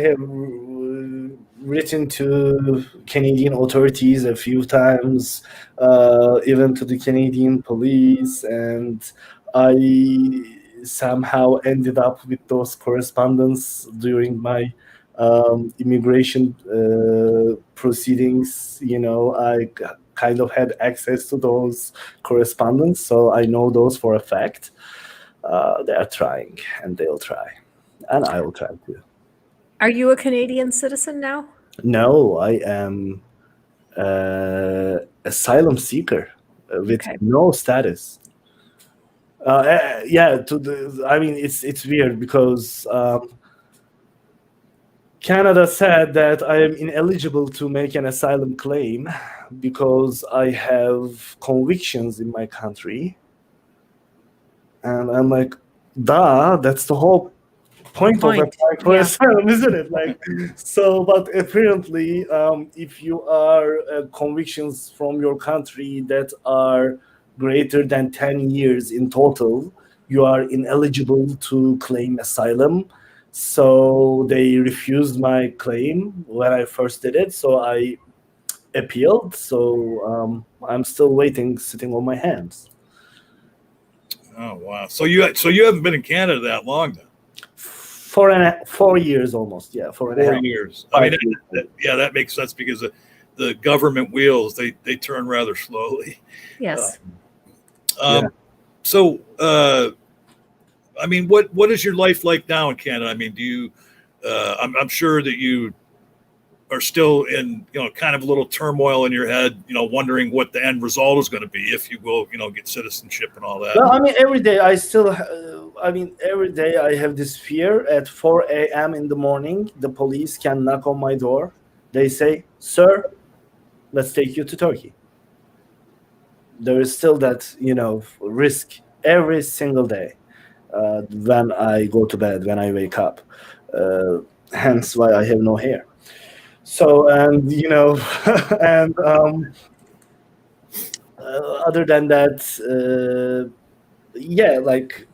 Speaker 2: have written to Canadian authorities a few times, even to the Canadian police, and I somehow ended up with those correspondence during my immigration proceedings. I kind of had access to those correspondence, so I know those for a fact. They are trying, and they'll try, and I will try too.
Speaker 3: Are you a Canadian citizen now?
Speaker 2: No, I am asylum seeker with no status. It's weird because Canada said that I am ineligible to make an asylum claim because I have convictions in my country. And I'm like, that's the whole point of applying for
Speaker 3: yeah.
Speaker 2: asylum, isn't it? Like, so, but apparently, if you are convictions from your country that are greater than 10 years in total, you are ineligible to claim asylum. So they refused my claim when I first did it. So I appealed. So I'm still waiting, sitting on my hands.
Speaker 1: Oh wow! So you haven't been in Canada that long then?
Speaker 2: 4 years almost. Yeah,
Speaker 1: 4 years. I mean, that makes sense because the government wheels they turn rather slowly.
Speaker 3: Yes.
Speaker 1: So, I mean, what is your life like now in Canada? I mean, do you? I'm sure that you are still in, kind of a little turmoil in your head, wondering what the end result is going to be if you will, get citizenship and all that.
Speaker 2: No, I mean, every day I still, every day I have this fear. At 4 a.m. in the morning, the police can knock on my door. They say, "Sir, let's take you to Turkey." There is still that, risk every single day when I go to bed, when I wake up. Hence why I have no hair. So, and, and other than that, like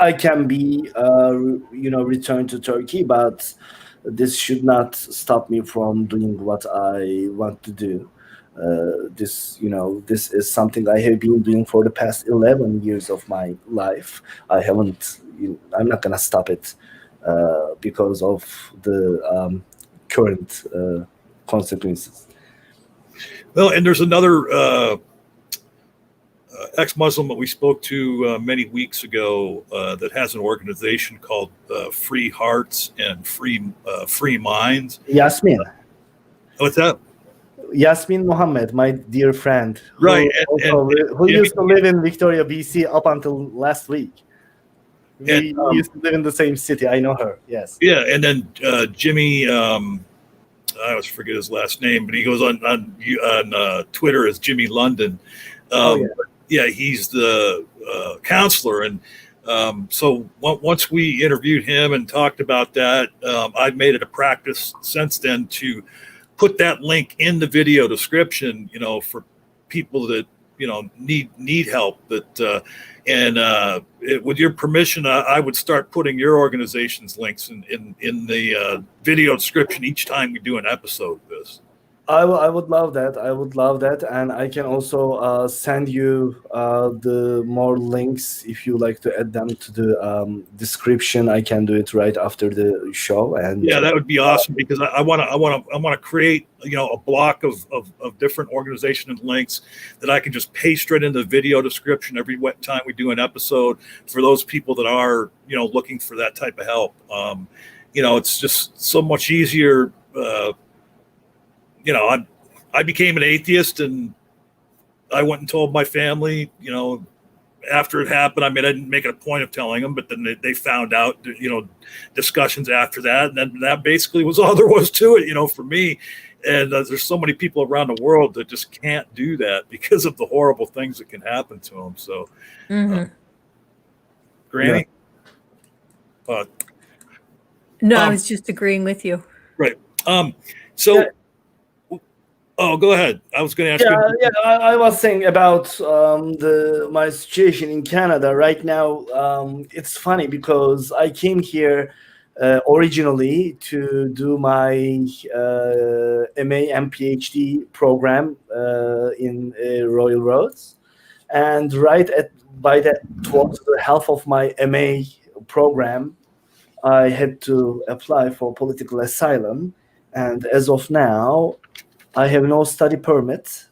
Speaker 2: I can be, returned to Turkey, but this should not stop me from doing what I want to do. This is something I have been doing for the past 11 years of my life. I'm not gonna stop it because of the current consequences.
Speaker 1: Well, and there's another ex-Muslim that we spoke to many weeks ago that has an organization called Free Hearts and Free Minds.
Speaker 2: Yasmine.
Speaker 1: What's that?
Speaker 2: Yasmine Mohammed, my dear friend,
Speaker 1: right,
Speaker 2: who used to live in Victoria, BC, up until last week. We used to live in the same city. I know her. Yes.
Speaker 1: Yeah, and then Jimmy, I always forget his last name, but he goes on Twitter as Jimmy London. Yeah, he's the counselor, and so once we interviewed him and talked about that, I've made it a practice since then to put that link in the video description, for people that need help. With your permission, I would start putting your organization's links in the video description each time we do an episode of this.
Speaker 2: I would love that. I would love that, and I can also send you the more links if you like to add them to the description. I can do it right after the show, and
Speaker 1: yeah, that would be awesome because I want to create a block of different organization links that I can just paste right into the video description every time we do an episode for those people that are looking for that type of help. It's just so much easier. I became an atheist, and I went and told my family, after it happened. I mean, I didn't make it a point of telling them, but then they found out, discussions after that. And then that basically was all there was to it, for me. And there's so many people around the world that just can't do that because of the horrible things that can happen to them. So, Granny?
Speaker 3: No, I was just agreeing with you.
Speaker 1: Right. Oh, go ahead. I was going to ask you.
Speaker 2: Yeah, I was saying about my situation in Canada right now. It's funny because I came here originally to do my MA and PhD program in Royal Roads, and towards the half of my MA program, I had to apply for political asylum, and as of now, I have no study permit.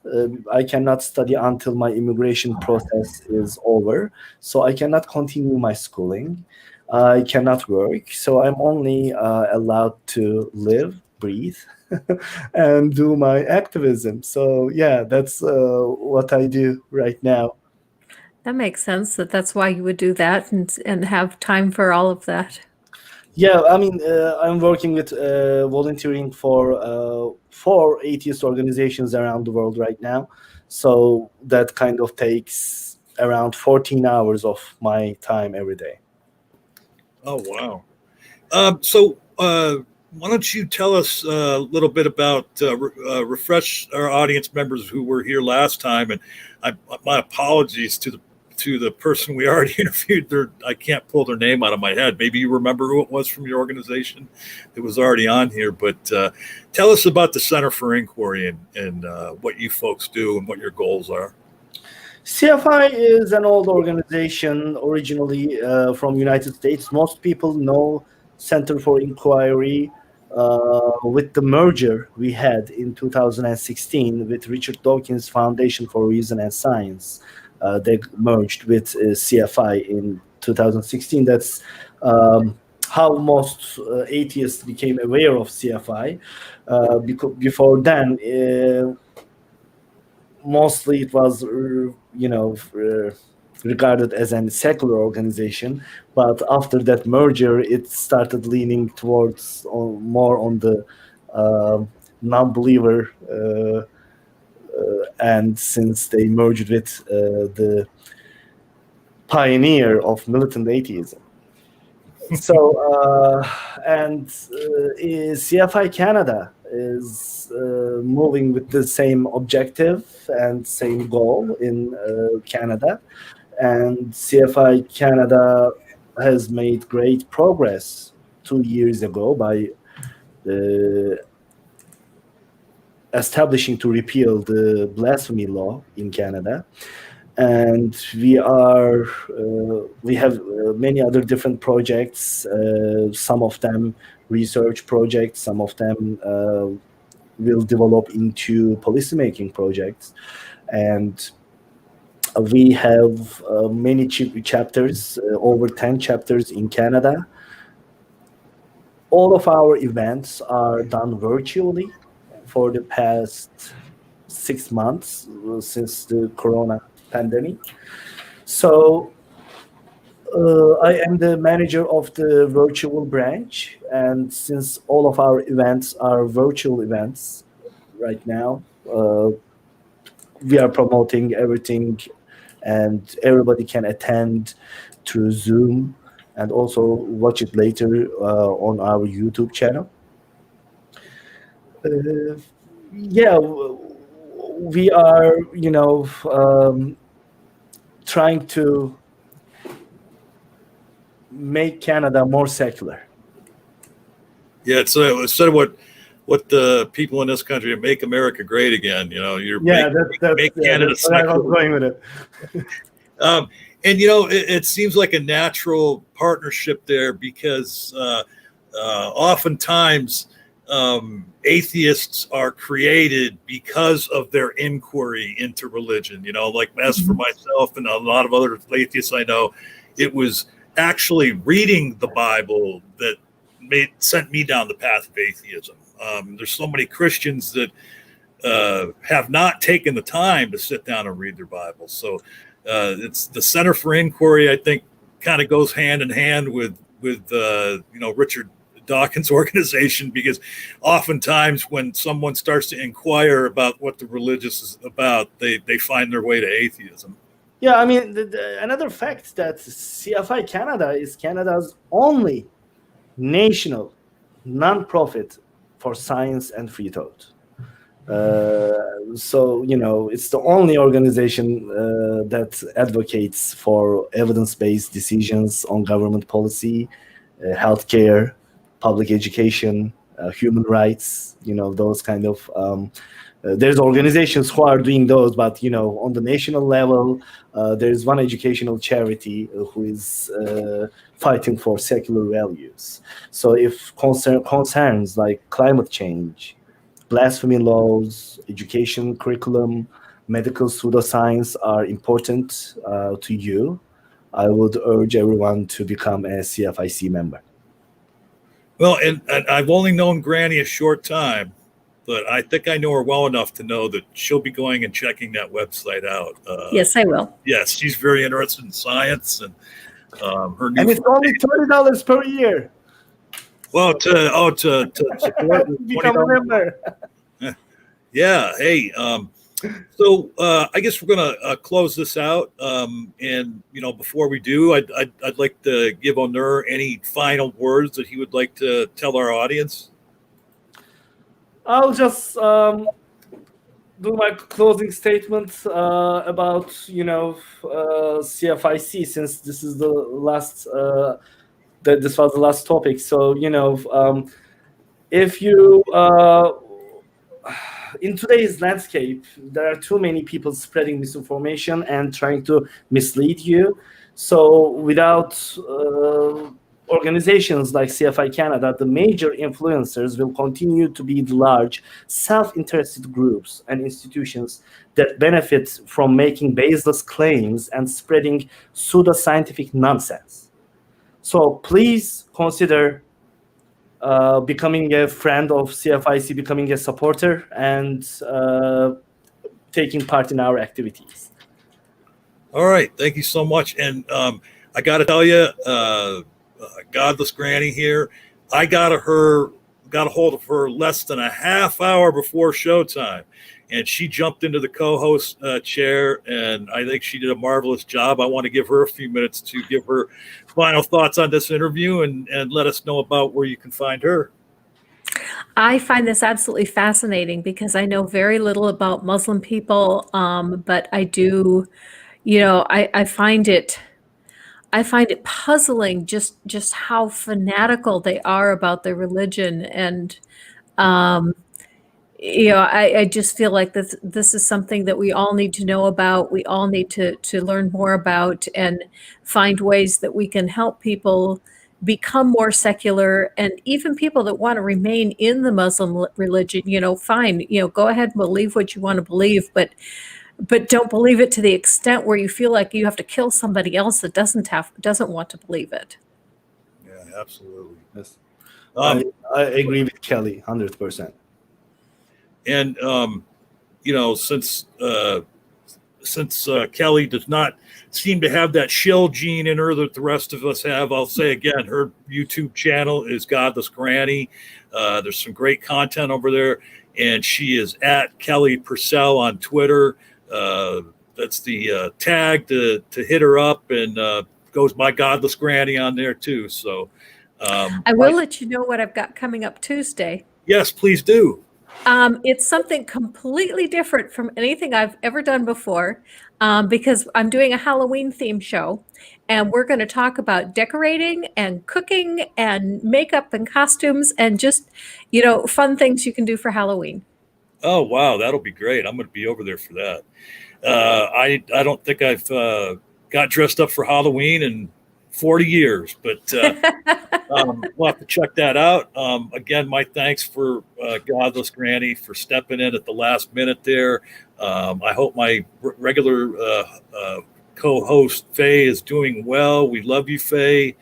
Speaker 2: I cannot study until my immigration process is over. So I cannot continue my schooling. I cannot work. So I'm only allowed to live, breathe, and do my activism. So yeah, that's what I do right now.
Speaker 3: That makes sense. That's why you would do that and have time for all of that.
Speaker 2: Yeah, I mean, I'm working with volunteering for 4 atheist organizations around the world right now. So that kind of takes around 14 hours of my time every day.
Speaker 1: Oh, wow. So why don't you tell us a little bit about refresh our audience members who were here last time, and my apologies to the person we already interviewed. I can't pull their name out of my head. Maybe you remember who it was from your organization that was already on here, but tell us about the Center for Inquiry and what you folks do and what your goals are.
Speaker 2: CFI is an old organization originally from United States. Most people know Center for Inquiry with the merger we had in 2016 with Richard Dawkins Foundation for Reason and Science. They merged with CFI in 2016. That's how most atheists became aware of CFI. Because before then, mostly it was, regarded as a secular organization. But after that merger, it started leaning towards more on the non-believer. And since they merged with the pioneer of militant atheism. So, CFI Canada is moving with the same objective and same goal in Canada. And CFI Canada has made great progress 2 years ago by establishing to repeal the blasphemy law in Canada. And we have many other different projects, some of them research projects, some of them will develop into policymaking projects. And we have many chapters, over 10 chapters in Canada. All of our events are done virtually for the past 6 months since the corona pandemic. So I am the manager of the virtual branch, and since all of our events are virtual events right now, we are promoting everything, and everybody can attend through Zoom and also watch it later on our YouTube channel. We are, trying to make Canada more secular.
Speaker 1: Yeah, it's sort of what the people in this country, make America great again. Make Canada
Speaker 2: that's where I was going with it.
Speaker 1: And it seems like a natural partnership there because oftentimes atheists are created because of their inquiry into religion. Like as for myself and a lot of other atheists I know, it was actually reading the Bible that sent me down the path of atheism. There's so many Christians that have not taken the time to sit down and read their Bible. So it's the Center for Inquiry, I think, kind of goes hand in hand with Richard Dawkins' organization, because oftentimes when someone starts to inquire about what the religious is about, they find their way to atheism.
Speaker 2: Yeah, I mean, another fact that CFI Canada is Canada's only national non-profit for science and free thought. So, it's the only organization that advocates for evidence-based decisions on government policy, healthcare, public education, human rights, those kind of... there's organizations who are doing those, but, on the national level, there's one educational charity who is fighting for secular values. So if concerns like climate change, blasphemy laws, education curriculum, medical pseudoscience are important to you, I would urge everyone to become a CFIC member.
Speaker 1: Well, and I've only known Granny a short time, but I think I know her well enough to know that she'll be going and checking that website out.
Speaker 3: Yes, I will.
Speaker 1: Yes, she's very interested in science, and her new.
Speaker 2: And it's only $20 per year.
Speaker 1: Well, to support
Speaker 2: become a member.
Speaker 1: Yeah. Hey, So I guess we're going to close this out. And, before we do, I'd like to give Onur any final words that he would like to tell our audience.
Speaker 2: I'll just do my closing statement about CFIC, since this is the last this was the last topic. So if you in today's landscape, there are too many people spreading misinformation and trying to mislead you. So without organizations like CFI Canada, the major influencers will continue to be the large, self-interested groups and institutions that benefit from making baseless claims and spreading pseudoscientific nonsense. So please consider becoming a friend of CFIC, becoming a supporter, and taking part in our activities.
Speaker 1: All right. Thank you so much. And I got to tell you, Godless Granny here, I got a hold of her less than a half hour before showtime. And she jumped into the co-host chair, and I think she did a marvelous job. I want to give her a few minutes to give her final thoughts on this interview and let us know about where you can find her.
Speaker 3: I find this absolutely fascinating because I know very little about Muslim people, but I do, I find it puzzling just how fanatical they are about their religion, and I just feel like this is something that we all need to know about. We all need to learn more about and find ways that we can help people become more secular, and even people that want to remain in the Muslim religion, fine, go ahead and believe what you want to believe, but don't believe it to the extent where you feel like you have to kill somebody else that doesn't want to believe it.
Speaker 1: Yeah, absolutely.
Speaker 2: Yes. I agree with Kelly 100%.
Speaker 1: And since Kelly does not seem to have that shill gene in her that the rest of us have, I'll say again, her YouTube channel is Godless Granny. There's some great content over there, and she is at Kelly Purcell on Twitter. That's the tag to hit her up, and goes by Godless Granny on there too. So
Speaker 3: I will let you know what I've got coming up Tuesday.
Speaker 1: Yes, please do.
Speaker 3: It's something completely different from anything I've ever done before, because I'm doing a Halloween theme show, and we're going to talk about decorating and cooking and makeup and costumes and just, fun things you can do for Halloween.
Speaker 1: Oh, wow. That'll be great. I'm going to be over there for that. I don't think I've got dressed up for Halloween in 40 years, but we'll have to check that out. Again, my thanks for Godless Granny for stepping in at the last minute there. I hope my regular co-host Faye is doing well. We love you, Faye.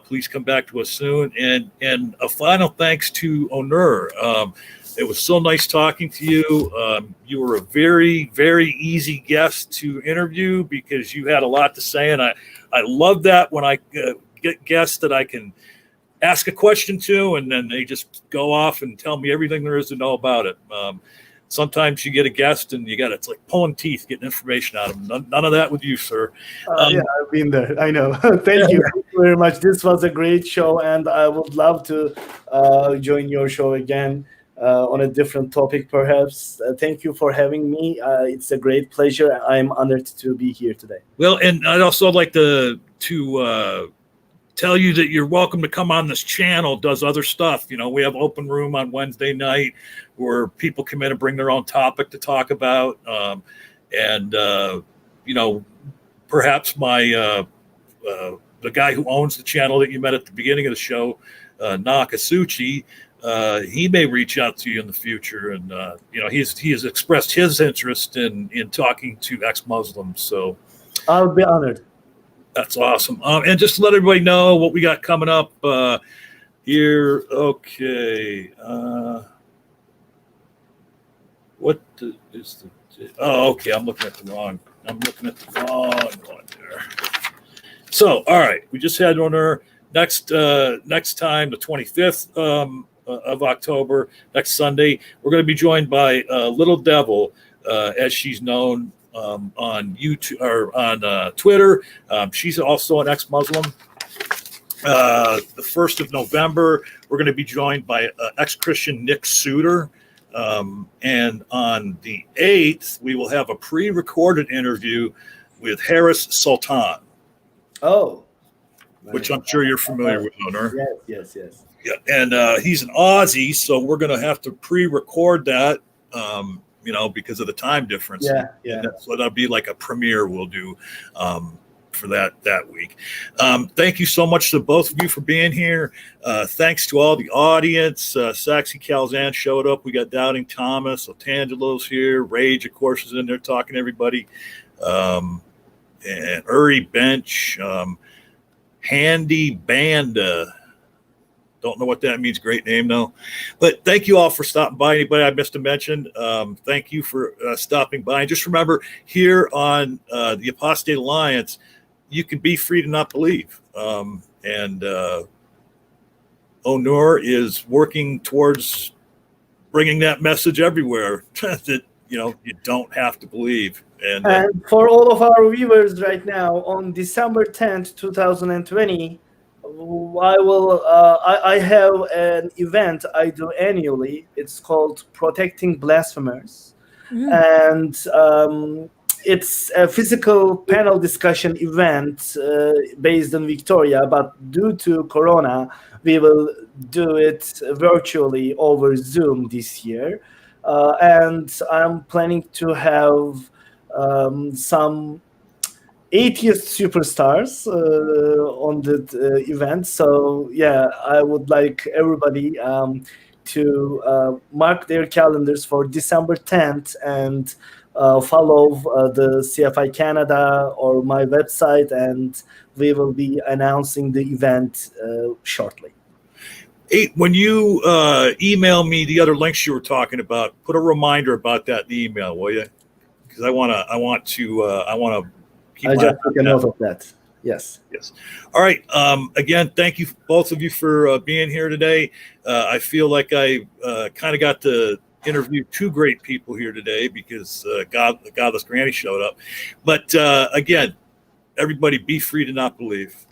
Speaker 1: Please come back to us soon. And a final thanks to Onur. It was so nice talking to you. You were a very, very easy guest to interview because you had a lot to say. And I love that when I get guests that I can ask a question to, and then they just go off and tell me everything there is to know about it. Sometimes you get a guest and it's like pulling teeth, getting information out of them. None of that with you, sir.
Speaker 2: Yeah, I've been there. I know. Thank you very much. This was a great show, and I would love to join your show again. On a different topic, perhaps. Thank you for having me. It's a great pleasure. I'm honored to be here today.
Speaker 1: Well, and I'd also like to tell you that you're welcome to come on this channel. Does other stuff. We have open room on Wednesday night where people come in and bring their own topic to talk about. Perhaps my the guy who owns the channel that you met at the beginning of the show, Nakasuchi, he may reach out to you in the future, and he has expressed his interest in talking to ex-Muslims. So
Speaker 2: I'll be honored.
Speaker 1: That's awesome. And just to let everybody know what we got coming up here. Okay. Okay. I'm looking at the wrong one there. So, all right. We just had on our next time, the 25th of October, next Sunday, we're going to be joined by Little Devil. as she's known on YouTube or on Twitter. She's also an ex-Muslim. The 1st of November, we're going to be joined by ex-Christian Nick Suter. And on the 8th, we will have a pre-recorded interview with Harris Sultan.
Speaker 2: Oh.
Speaker 1: Which I'm sure you're familiar with, Onur.
Speaker 2: Yes.
Speaker 1: Yeah, and he's an Aussie, so we're going to have to pre-record that, because of the time difference.
Speaker 2: Yeah.
Speaker 1: So that'll be like a premiere we'll do for that week. Thank you so much to both of you for being here. Thanks to all the audience. Saxy Calzan showed up. We got Doubting Thomas. Otangelo's here. Rage, of course, is in there talking to everybody. And Uri Bench. Handy Banda. Don't know what that means. Great name, though. But thank you all for stopping by. Anybody I missed to mention, thank you for stopping by. And just remember, here on the Apostate Alliance, you can be free to not believe. And Onur is working towards bringing that message everywhere that, you don't have to believe.
Speaker 2: And for all of our viewers right now, on December 10th, 2020, I have an event I do annually. It's called Protecting Blasphemers. And it's a physical panel discussion event based in Victoria, but due to Corona, we will do it virtually over Zoom this year. And I'm planning to have some atheist superstars on the event. So yeah, I would like everybody to mark their calendars for December 10th and follow the CFI Canada or my website, and we will be announcing the event shortly.
Speaker 1: When you email me the other links you were talking about, put a reminder about that in the email, will you? Because I want to keep.
Speaker 2: I just took a note of that. Yes.
Speaker 1: All right. Again, thank you both of you for being here today. I feel like I kind of got to interview two great people here today because Godless Granny showed up. But again, everybody, be free to not believe.